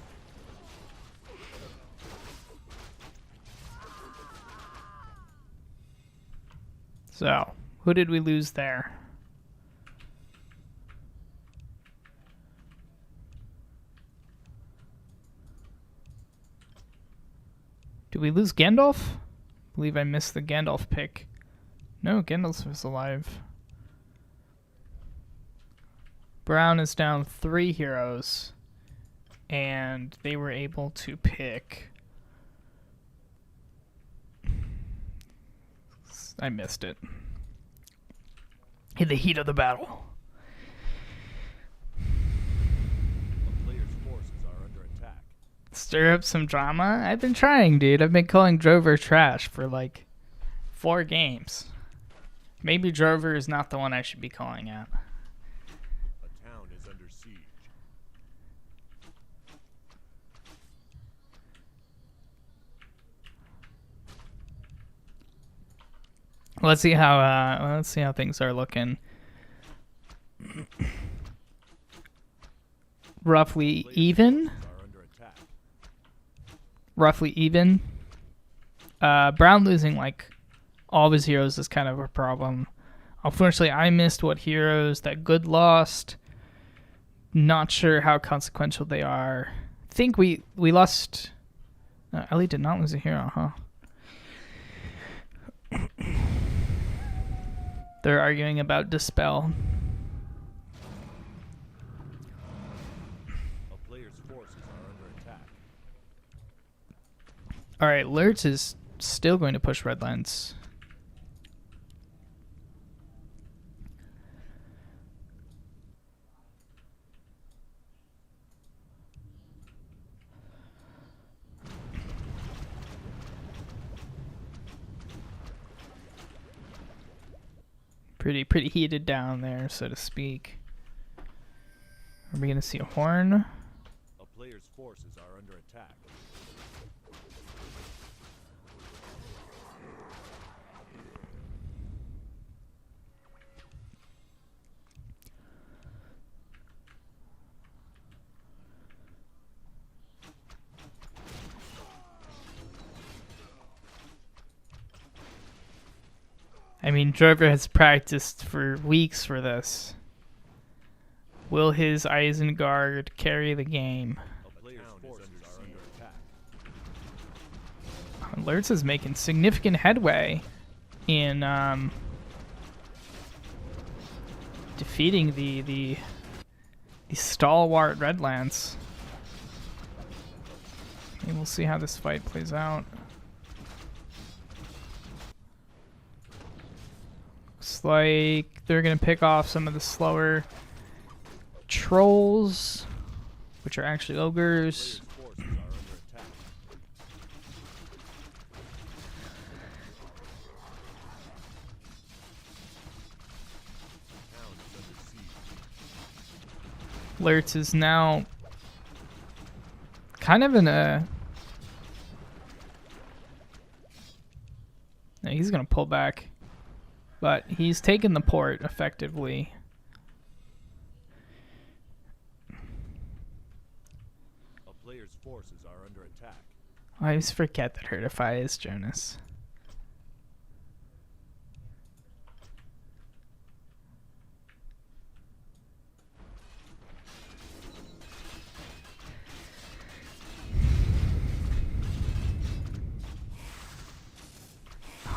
So, who did we lose there? Did we lose Gandalf? I believe I missed the Gandalf pick. No, Gandalf is alive. Brown is down 3 heroes, and they were able to pick... I missed it. In the heat of the battle. A player's forces are under attack. Stir up some drama? I've been trying, dude. I've been calling Drover trash for like 4 games. Maybe Drover is not the one I should be calling at. A town is under siege. Let's see how things are looking. Roughly even. Are under attack. Roughly even. Brown losing like all of his heroes is kind of a problem. Unfortunately, I missed what heroes that Good lost. Not sure how consequential they are. I think we lost... Ellie did not lose a hero, huh? They're arguing about Dispel. A player's forces are under attack. Alright, Lurtz is still going to push Redlands. Pretty heated down there, so to speak. Are we gonna see a horn? A player's forces are under attack. I mean, Drover has practiced for weeks for this. Will his Isengard carry the game? A player's forces are under attack. Lurtz is making significant headway in defeating the stalwart Redlance. And we'll see how this fight plays out. Looks like they're gonna pick off some of the slower trolls, which are actually ogres. Player's forces are under attack. Town is under siege. Lurtz is now kind of in a... No, he's going to pull back. But he's taken the port effectively. A player's forces are under attack. I always forget that Hertify is Jonas.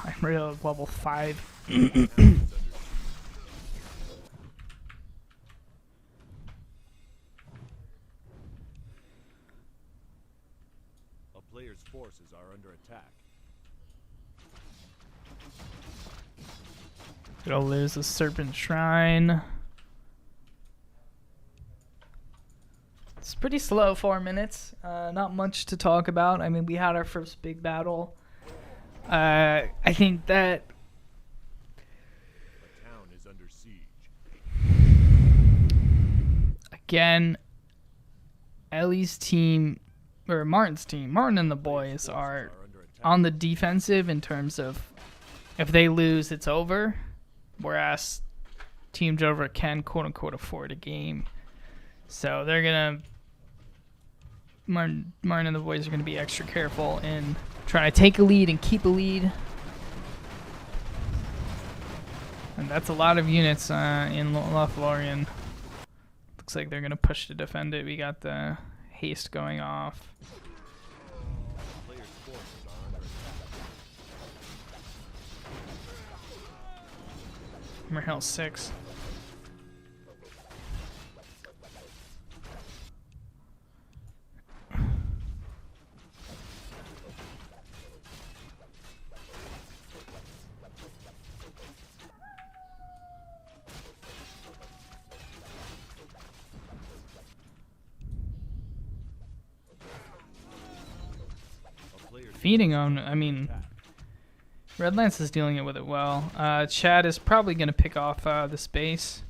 I'm real at level 5. forces are under attack. Oh, there's a serpent shrine. It's pretty slow, 4 minutes. Not much to talk about. I mean, we had our first big battle. I think that The town is under siege. again, Ellie's team or Martin's team, Martin and the boys are Under attack. on the defensive in terms of if they lose, it's over. Whereas Team Drover can quote unquote afford a game. So they're gonna Martin and the boys are gonna be extra careful in trying to take a lead and keep a lead. And that's a lot of units in Lothlorien. Looks like they're gonna push to defend it. We got the haste going off. Players' forces are under attack. Merhill 6. Feeding on, I mean, Redlance is dealing with it well. Chad is probably going to pick off the space.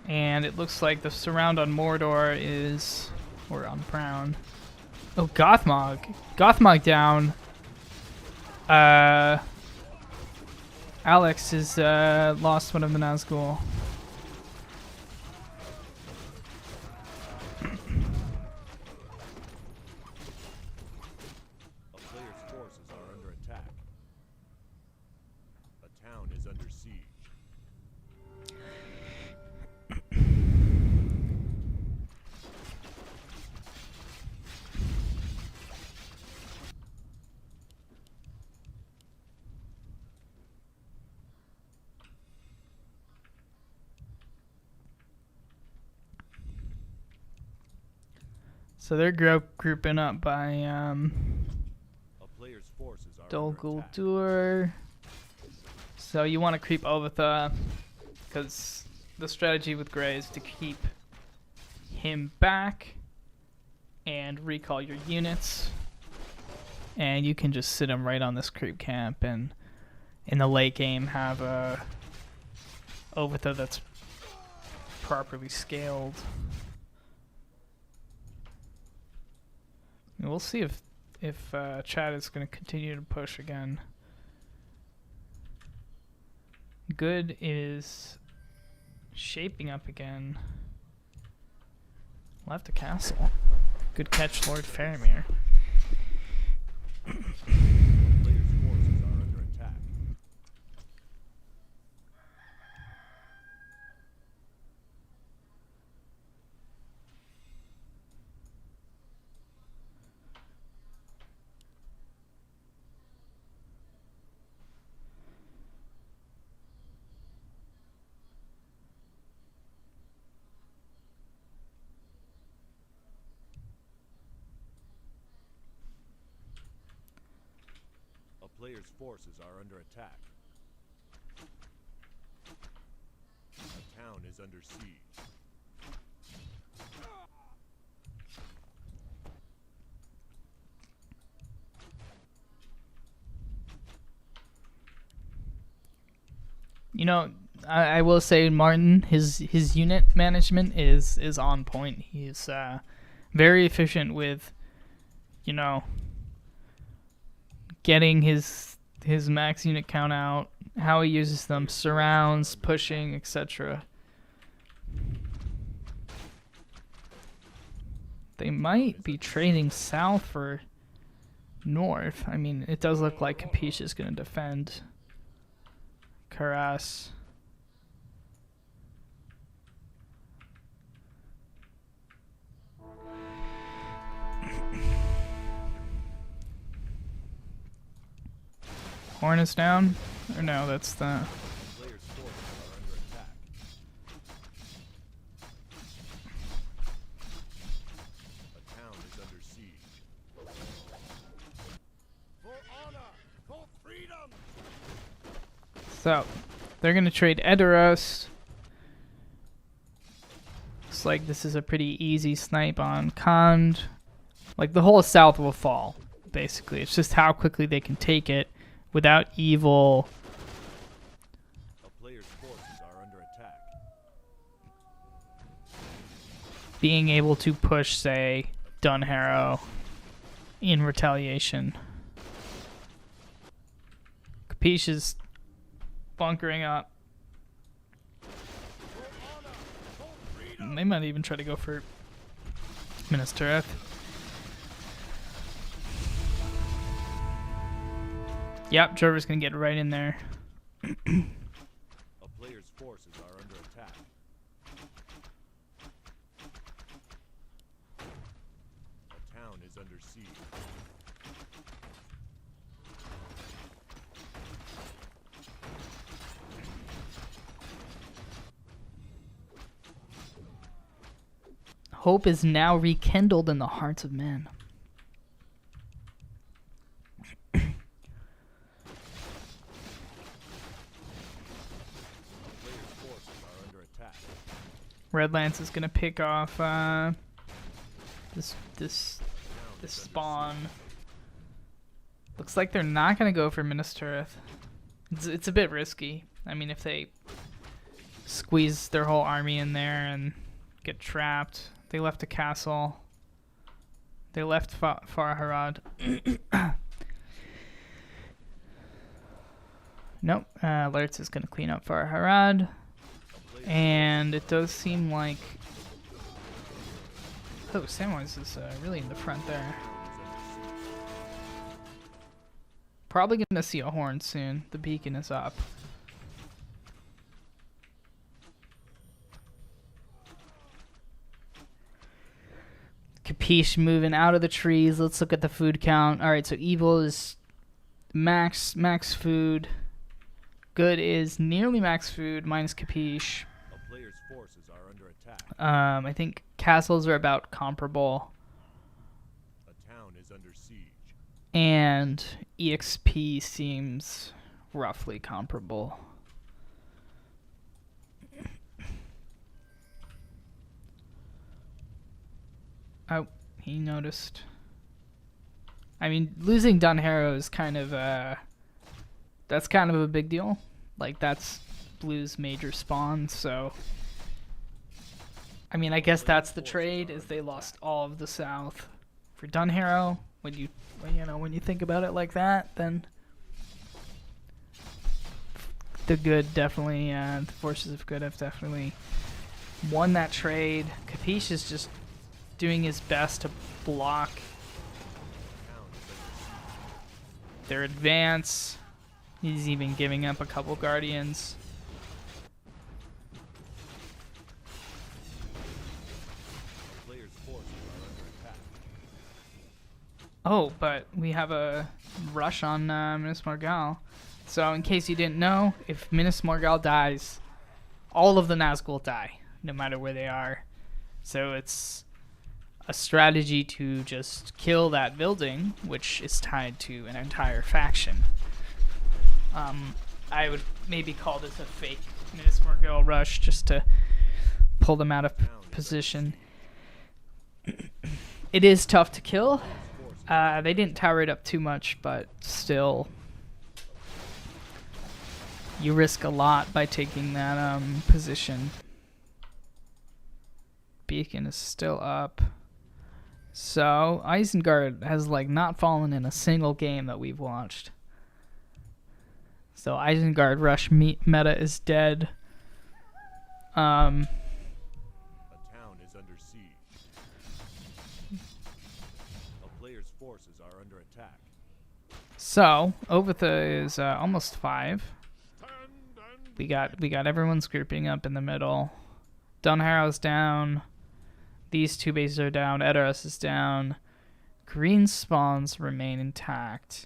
And it looks like the surround on Mordor is, or on Brown. Oh, Gothmog. Gothmog down. Alex has lost one of the Nazgul. A player's forces are under attack. The town is under siege. So they're grouping up by A player's forces are Dol under attack. Guldur. So you want to creep Ovitha, because the strategy with Grey is to keep him back and recall your units. And you can just sit him right on this creep camp and in the late game have a Ovitha that's properly scaled. And we'll see if Chad is going to continue to push again. Good is shaping up again. Left a castle. Good catch, Lord Faramir. Players' forces are under attack. A player's forces are under attack. A town is under siege. You know, I will say Martin, his unit management is on point. He's very efficient with, you know, getting his max unit count out, how he uses them, surrounds, pushing, etc. They might be trading south for north. I mean, it does look like Capiche is going to defend Karas. Horn is down? Or no, that's the... Players' forces are under attack. A town is under siege. So, they're going to trade Edoras. Looks like this is a pretty easy snipe on Khand. Like, the whole south will fall, basically. It's just how quickly they can take it without evil. A player's forces are under attack. Being able to push, say, Dunharrow in retaliation. Capiche is bunkering up. They might even try to go for Minas Tirith. Yep, Drover's gonna get right in there. A player's forces are under attack. A town is under siege. Hope is now rekindled in the hearts of men. Red Lance is gonna pick off this spawn. Looks like they're not gonna go for Minas Tirith. It's a bit risky. I mean, if they squeeze their whole army in there and get trapped, they left a castle. They left Farharad. Nope. Lertz is gonna clean up Farharad. And it does seem like... Oh, Samwise is really in the front there. Probably gonna see a horn soon. The beacon is up. Capiche moving out of the trees. Let's look at the food count. Alright, so evil is max food. Good is nearly max food, minus Capiche. A player's forces are under attack. I think castles are about comparable. A town is under siege. And EXP seems roughly comparable. Oh, he noticed. I mean, losing Dunharrow is kind of that's kind of a big deal. Like, that's Blue's major spawn, so I mean, I guess that's the trade, is they lost all of the south for Dunharrow. When you think about it like that, then the good definitely, the forces of good have definitely won that trade. Capiche is just doing his best to block their advance. He's even giving up a couple guardians. Player's forces are under attack. Oh, but we have a rush on Minas Morgul. So in case you didn't know, if Minas Morgul dies, all of the Nazgul die, no matter where they are. So it's a strategy to just kill that building, which is tied to an entire faction. I would maybe call this a fake Minas Morgul rush, just to pull them out of position. It is tough to kill. They didn't tower it up too much, but still, you risk a lot by taking that position. Beacon is still up. So Isengard has like not fallen in a single game that we've watched. So Isengard rush meta is dead. A town is under siege. A player's forces are under attack. So Ovitha is almost 5. We got everyone's grouping up in the middle. Dunharrow's down. These two bases are down. Edoras is down. Green spawns remain intact.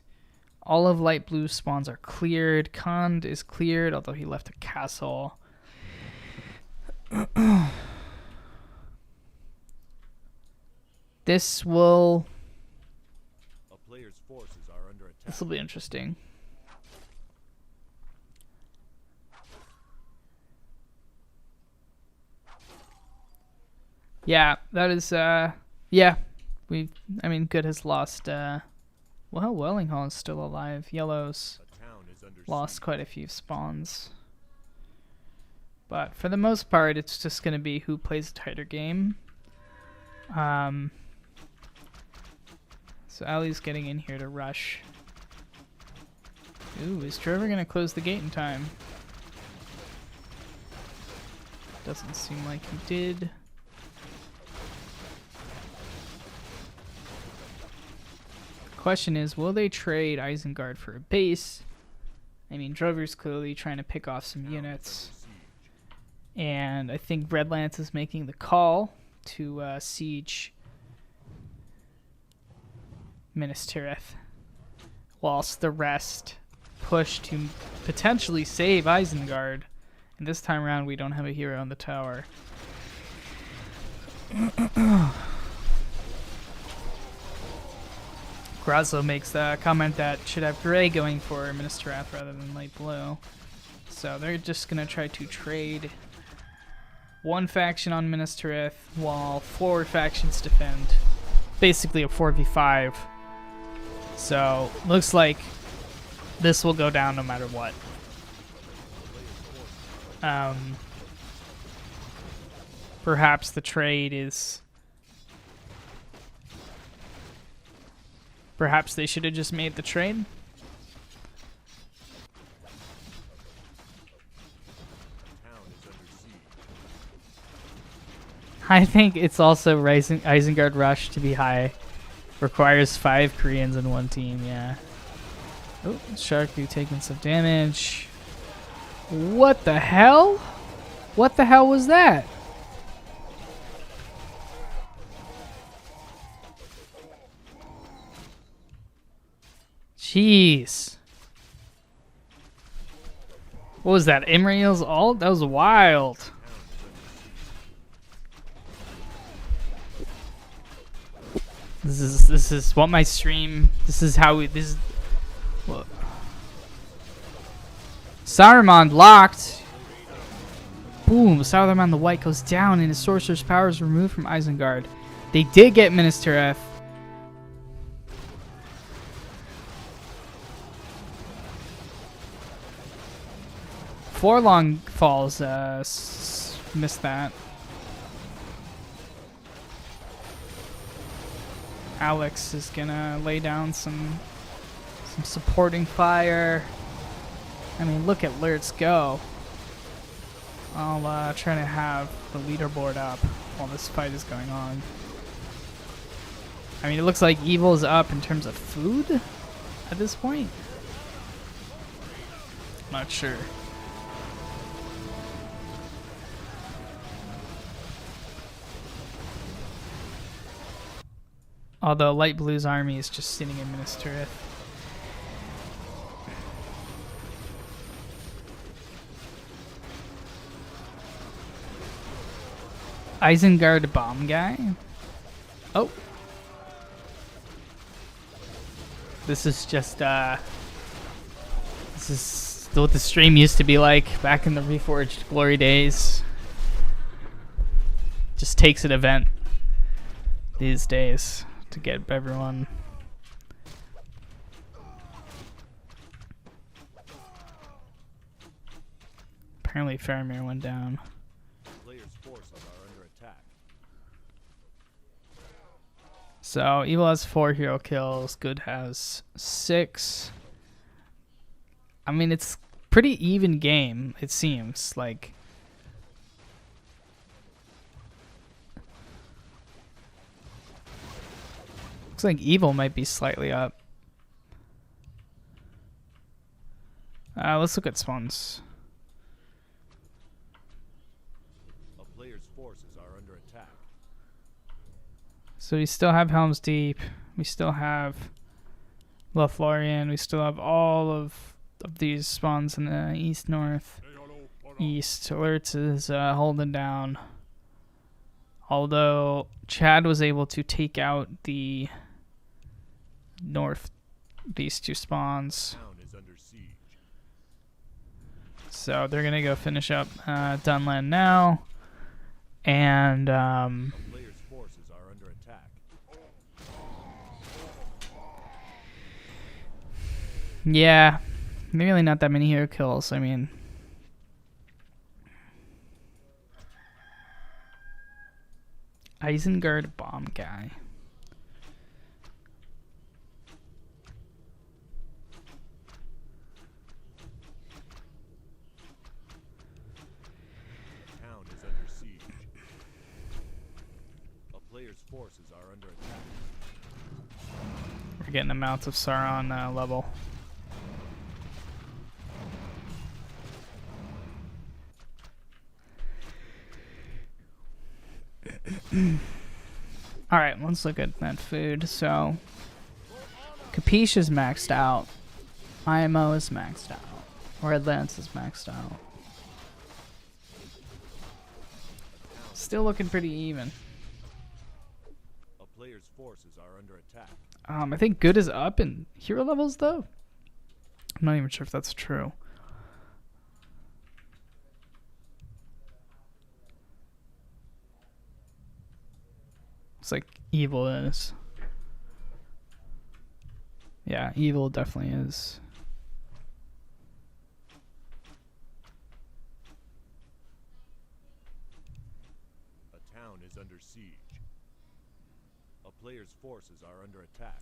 All of light blue spawns are cleared. Khand is cleared, although he left a castle. This will A player's forces are under attack. be interesting. Yeah, that is, yeah. I mean, good has lost, well, Wellinghall is still alive. Yellow's A town is under lost siege. quite a few spawns. But for the most part, it's just going to be who plays a tighter game. So Ali's getting in here to rush. Ooh, is Trevor going to close the gate in time? Doesn't seem like he did. The question is, will they trade Isengard for a base? I mean, Drover's clearly trying to pick off some units. And I think Redlance is making the call to siege Minas Tirith, whilst the rest push to potentially save Isengard. And this time around, we don't have a hero on the tower. Grazlo makes the comment that should have gray going for Minas Tirith rather than light blue. So they're just going to try to trade one faction on Minas Tirith while 4 factions defend. Basically a 4v5. So looks like this will go down no matter what. Perhaps the trade is... Perhaps they should have just made the trade. I think it's also Isengard Rush to be high. Requires 5 Koreans in one team, yeah. Oh, Sharku taking some damage. What the hell? What the hell was that? Jeez. What was that? Imriel's ult? That was wild. This is what my stream. This is how we. This is. What? Saruman locked. Boom! Saruman the White goes down, and his sorcerer's power is removed from Isengard. They did get Minas Tirith. Forlong falls. Missed that. Alex is gonna lay down some supporting fire. I mean, look at Lurtz go. I'll try to have the leaderboard up while this fight is going on. I mean, it looks like Evil is up in terms of food at this point. Not sure. Although Light Blue's army is just sitting in Minas Tirith. Isengard bomb guy? Oh. This is just, this is what the stream used to be like back in the Reforged glory days. Just takes an event these days to get everyone. Apparently Faramir went down. Players' forces are under attack. So Evil has 4 hero kills, Good has 6. I mean, it's pretty even game, it seems like. Looks like Evil might be slightly up. Let's look at spawns. A player's forces are under attack. So we still have Helm's Deep. We still have Lothlorien. We still have all of these spawns in the east, north, east. Alerts is holding down. Although Chad was able to take out the north, these 2 spawns. Town is under siege. So they're going to go finish up Dunland now. And Player's forces are under attack. yeah, really not that many hero kills. I mean, Isengard bomb guy. Town is under siege. A player's forces are under attack. We're getting the Mount of Sauron level. Alright, let's look at that food. So, Capiche is maxed out. IMO is maxed out. Red Lance is maxed out. Still looking pretty even. A player's forces are under attack. I think good is up in hero levels, though. I'm not even sure if that's true. It's like evil is. Yeah, evil definitely is. A town is under siege. A player's forces are under attack.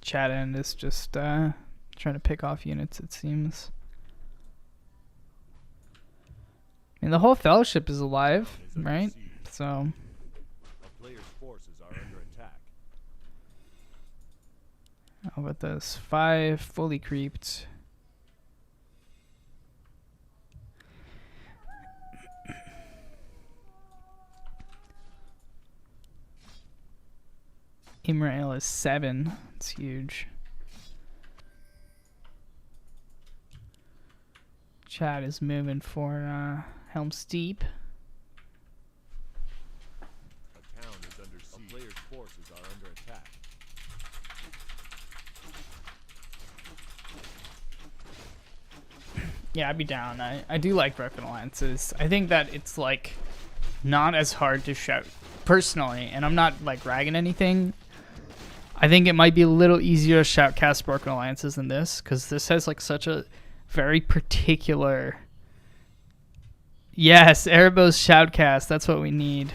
Chat end is just trying to pick off units, it seems. I mean, the whole fellowship is alive, right? So A player's forces are under attack. how about this? 5 fully creeped. Imrael is 7. It's huge. Chad is moving for Helm's Deep. A town is under siege. A player's forces are under attack. Yeah, I'd be down. I do like Broken Alliances. I think that it's like not as hard to shout personally, and I'm not like ragging anything. I think it might be a little easier to shoutcast Broken Alliances than this, because this has like such a very particular. Yes, Erebos shoutcast. That's what we need.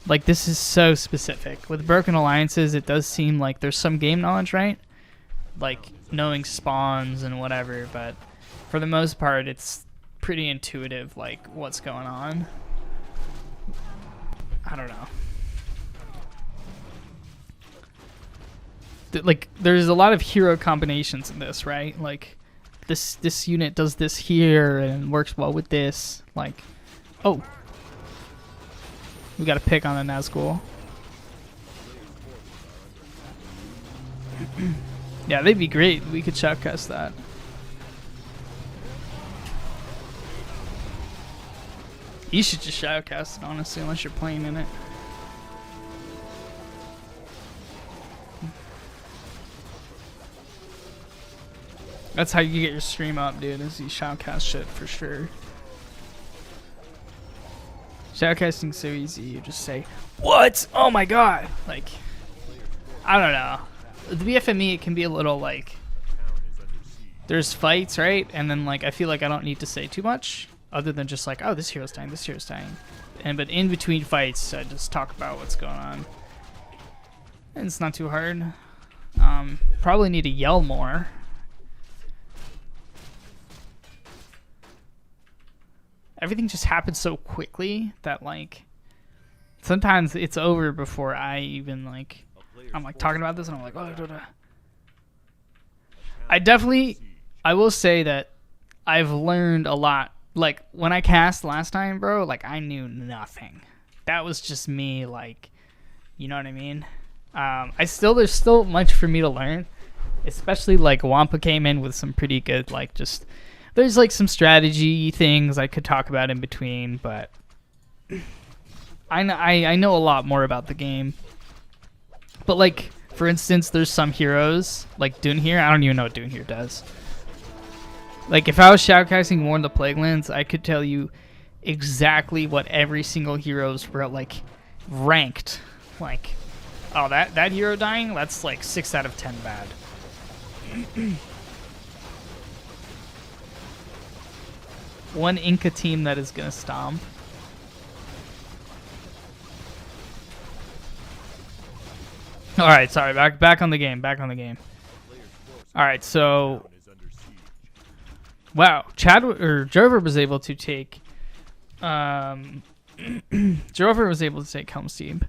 Like, this is so specific. With Broken Alliances, it does seem like there's some game knowledge, right? Like knowing spawns and whatever, but for the most part, it's pretty intuitive, like what's going on. I don't know. Like, there's a lot of hero combinations in this, right? Like, this unit does this here and works well with this. Like, oh, we got to pick on the Nazgul. Yeah, they'd be great. We could shoutcast that. You should just shoutcast it, honestly, unless you're playing in it. That's how you get your stream up, dude, is you shoutcast shit for sure. Shoutcasting's so easy. You just say, "What? Oh my god!" Like, I don't know. The BFME, it can be a little like, there's fights, right? And then like, I feel like I don't need to say too much, other than just like, "Oh, this hero's dying, this hero's dying," but in between fights, I just talk about what's going on. And it's not too hard. Probably need to yell more. Everything just happens so quickly that like sometimes it's over before I even like I'm like talking about this and I'm like, oh, I will say that I've learned a lot. Like when I cast last time, bro, like I knew nothing. That was just me, like, you know what I mean? There's still much for me to learn, especially like Wampa came in with some pretty good like just there's like some strategy things I could talk about in between, but I know a lot more about the game. But like, for instance, there's some heroes like Dunhir. I don't even know what Dunhir does. Like, if I was shoutcasting War in the Plaguelands, I could tell you exactly what every single heroes were like ranked. Like, oh, that hero dying, that's like 6 out of 10 bad. One Inca team that is gonna stomp. All right, sorry. Back on the game. All right, so wow, Drover was able to take. Drover was able to take Helm's Deep.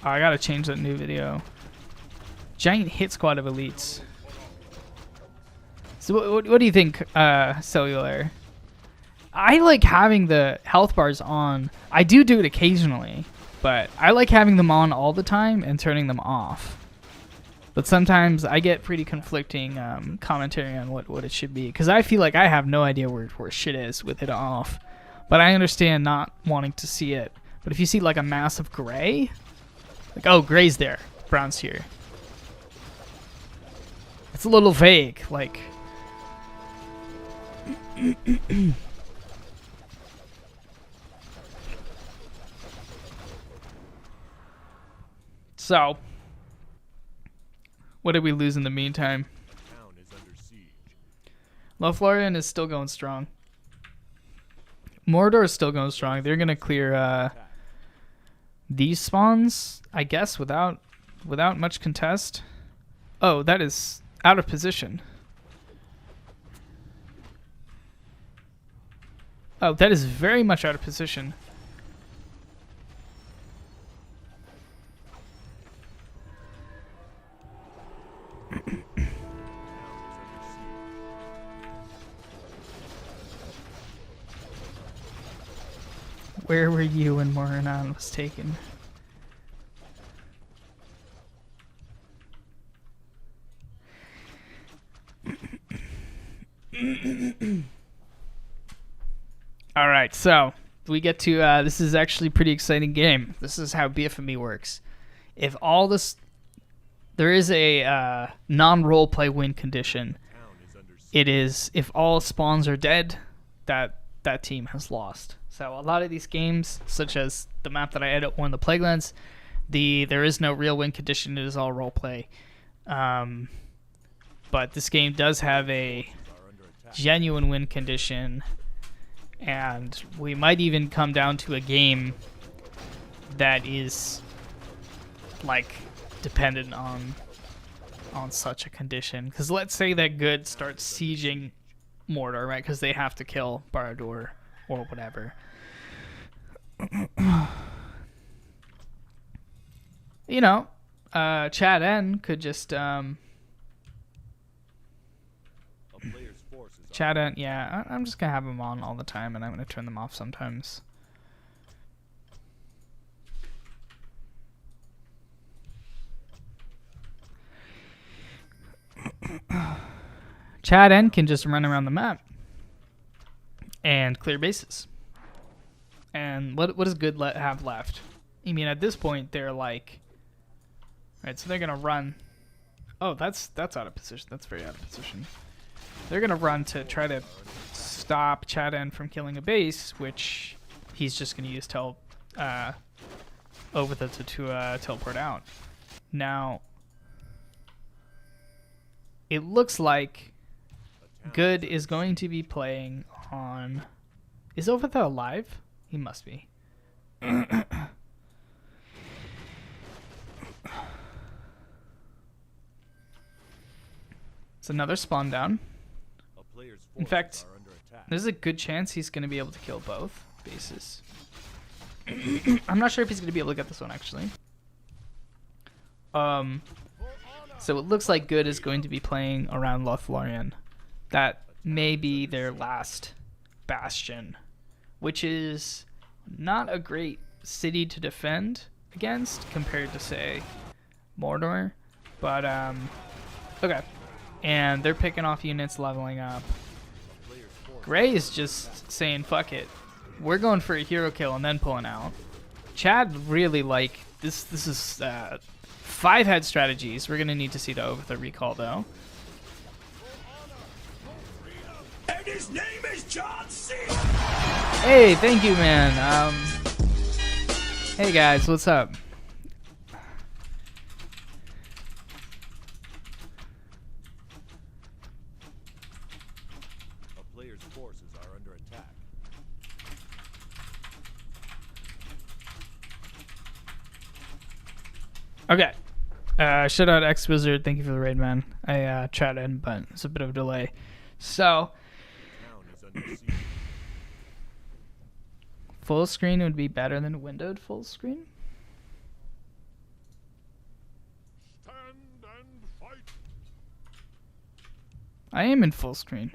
Oh, I gotta change that new video. Giant hit squad of elites. So what do you think, Cellular? I like having the health bars on. I do it occasionally, but I like having them on all the time and turning them off. But sometimes I get pretty conflicting commentary on what it should be, because I feel like I have no idea where shit is with it off. But I understand not wanting to see it. But if you see like a massive gray, like, oh, gray's there, brown's here. It's a little vague, like. So, what did we lose in the meantime? Lothlorien is still going strong. Mordor is still going strong. They're gonna clear these spawns, I guess, without much contest. Oh, that is out of position. Oh, that is very much out of position. Where were you when Moranon was taken? All right, so we get to this is actually a pretty exciting game. This is how BFME works. If all this, there is a non-roleplay win condition. It is if all spawns are dead, that team has lost. So a lot of these games, such as the map that I edit, War in the Plaguelands, there is no real win condition. It is all roleplay. But this game does have a genuine win condition. And we might even come down to a game that is like dependent on such a condition. Because let's say that good starts sieging Mordor, right? Because they have to kill Barad-dûr or whatever. You know, Chad N could just Chad N, yeah, I'm just gonna have them on all the time, and I'm gonna turn them off sometimes. Chad N can just run around the map and clear bases. And what does good have left? I mean, at this point, they're like, right, so they're gonna run. Oh, that's out of position. That's very out of position. They're gonna run to try to stop Chad N from killing a base, which he's just gonna use over to teleport out. Now, it looks like good is going to be playing on. Is Overtha alive? He must be. It's another spawn down. In fact, there's a good chance he's going to be able to kill both bases. I'm not sure if he's going to be able to get this one, actually. So it looks like good is going to be playing around Lothlorien. That may be their last bastion, which is not a great city to defend against compared to, say, Mordor. But, okay. and they're picking off units, leveling up. Gray is just saying, fuck it. We're going for a hero kill and then pulling out. Chad really like this. This is 5 head strategies. We're going to need to see the recall, though. And his name is John C. Hey, thank you, man. Hey, guys, what's up? A player's forces are under attack. Okay. Shout out X Wizard. Thank you for the raid, man. I chatted, but it's a bit of a delay. So, Town is under siege. full screen would be better than windowed full screen. Stand and fight. I am in full screen.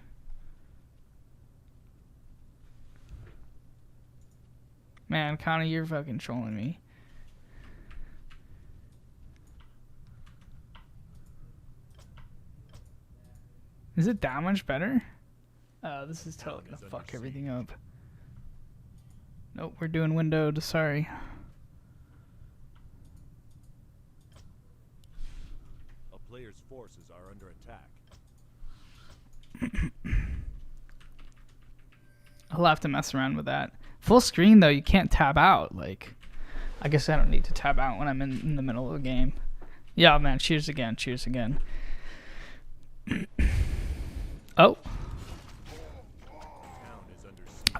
Man, Connor, you're fucking trolling me. Is it that much better? This is totally gonna fuck everything up. Nope, we're doing windowed. Sorry. A player's forces are under attack. I'll have to mess around with that. Full screen though, you can't tab out. Like, I guess I don't need to tab out when I'm in the middle of a game. Yeah, man. Cheers again. Cheers again. Oh.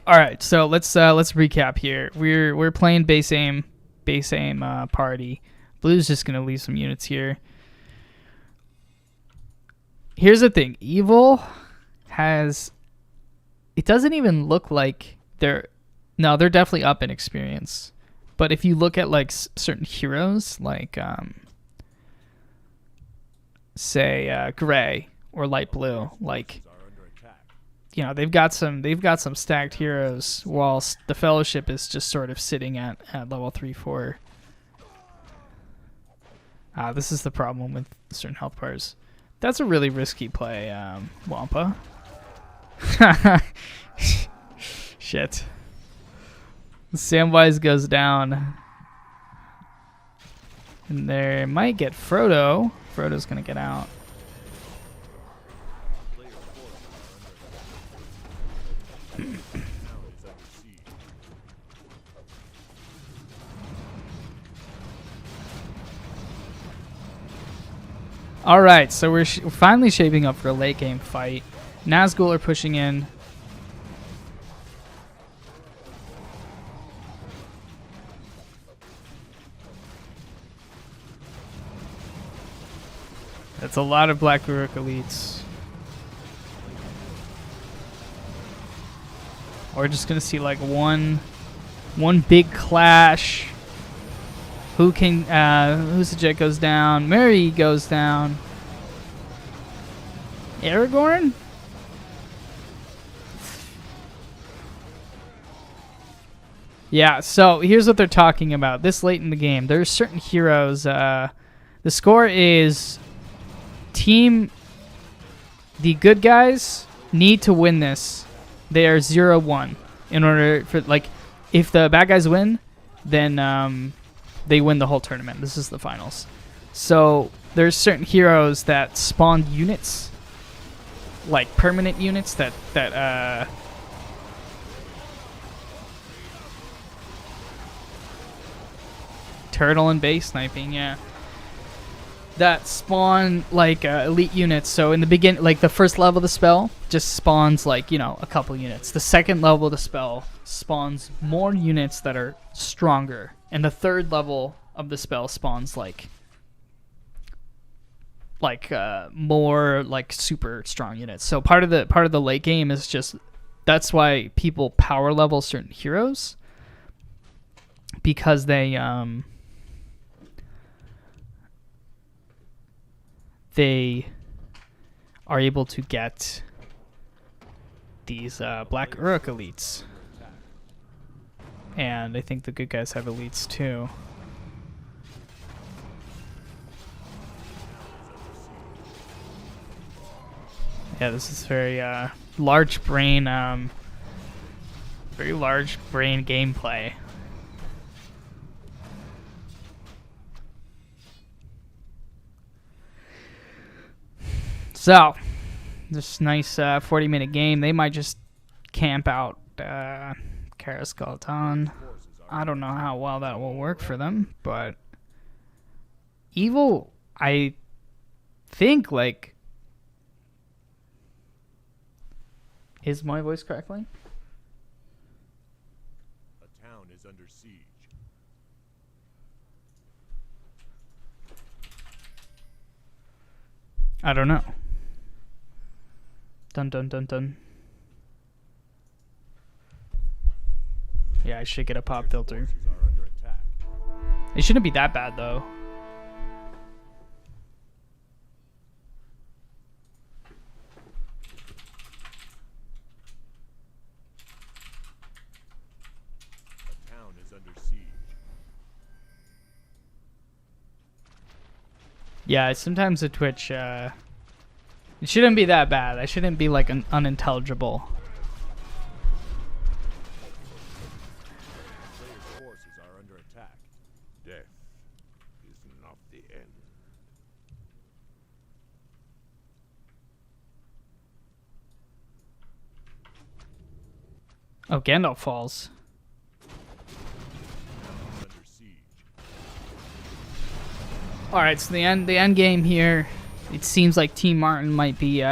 All right, so let's recap here. We're playing base aim party. Blue's just gonna leave some units here. Here's the thing: Evil has. It doesn't even look like they're. No, they're definitely up in experience. But if you look at like certain heroes, like say Gray or Light Blue, like. You know, they've got some stacked heroes, whilst the Fellowship is just sort of sitting at level 3-4. This is the problem with certain health bars. That's a really risky play, Wampa. Shit. Samwise goes down. And they might get Frodo. Frodo's gonna get out. All right, so we're finally shaping up for a late game fight. Nazgul are pushing in. That's a lot of Black Uruk elites. We're just gonna see like one big clash. Who can? Who's the jet goes down? Merry goes down. Aragorn? Yeah. So here's what they're talking about. This late in the game, there's certain heroes. The score is team. The good guys need to win this. They are 0-1 in order for like, if the bad guys win, then they win the whole tournament. This is the finals. So there's certain heroes that spawn units, like permanent units that turtle and base sniping, yeah. That spawn like elite units. So in the beginning, like the first level of the spell just spawns like, you know, a couple units. The second level of the spell spawns more units that are stronger. And the third level of the spell spawns like more like super strong units. So part of the late game is just, that's why people power level certain heroes, because they are able to get these Black Uruk elites. And I think the good guys have elites too. Yeah, this is very large brain, very large brain gameplay. So, this nice 40-minute game. They might just camp out Karaskaltan. I don't know how well that will work for them, but Evil, I think, like, is my voice crackling? A town is under siege. I don't know. Dun dun dun dun. Yeah, I should get a pop filter. Forces are under attack. It shouldn't be that bad though. A town is under siege. Yeah, sometimes the Twitch, it shouldn't be that bad. I shouldn't be like unintelligible. Players' forces are under attack. Death is not the end. Oh, Gandalf falls. Under siege. All right, so the end game here. It seems like Team Martin might be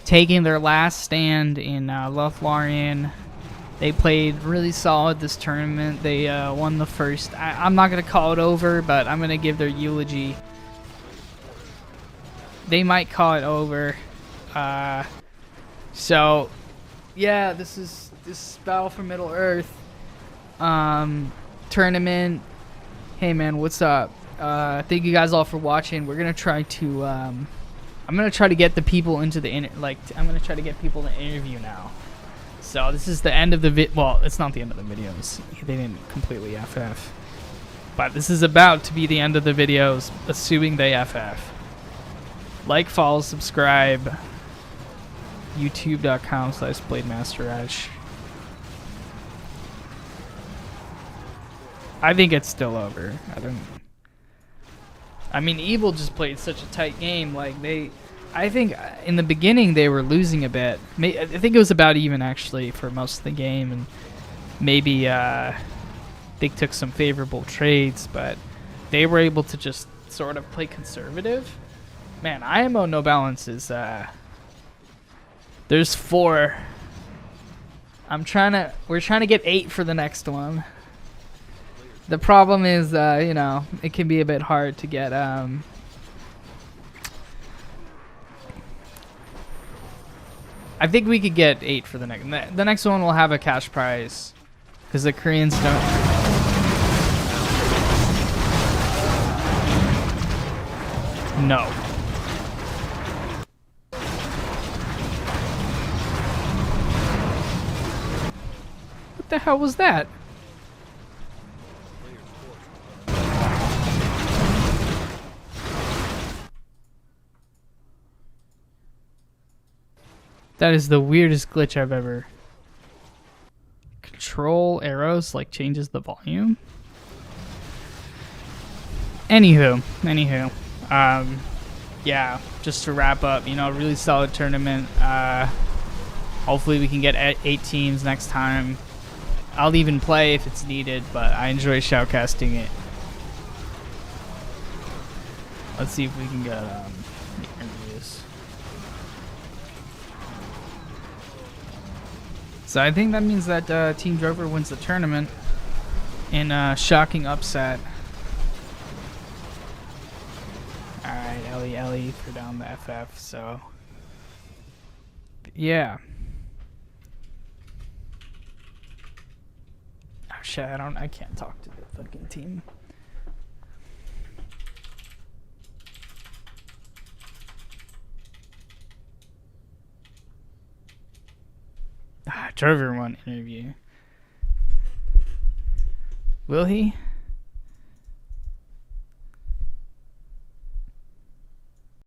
taking their last stand in Lothlorien. They played really solid this tournament. They won the first. I'm not gonna call it over, but I'm gonna give their eulogy. They might call it over. So, yeah, this is Battle for Middle Earth tournament. Hey man, what's up? Thank you guys all for watching. We're gonna try to I'm gonna try to get the people into the I'm gonna try to get people to interview now. So this is the end of the well, it's not the end of the videos. They didn't completely FF. But this is about to be the end of the videos, assuming they FF. Like, follow, subscribe. YouTube.com/BladeMasterRUSH. I think it's still over. I mean, Evil just played such a tight game. Like, I think in the beginning they were losing a bit. I think it was about even, actually, for most of the game. And maybe they took some favorable trades, but they were able to just sort of play conservative. Man, IMO no balance is... there's 4. We're trying to get 8 for the next one. The problem is, you know, it can be a bit hard to get, I think we could get 8 for the next. The next one will have a cash prize, because the Koreans don't. No. What the hell was that? That is the weirdest glitch I've ever. Control arrows like changes the volume. Anywho, yeah, just to wrap up, you know, really solid tournament. Hopefully we can get 8 teams next time. I'll even play if it's needed, but I enjoy shoutcasting it. Let's see if we can get interviews. So I think that means that Team Drover wins the tournament in a shocking upset. Alright, Ellie for down the FF, so yeah. Oh shit, I can't talk to the fucking team. Drovermodz interview. Will he?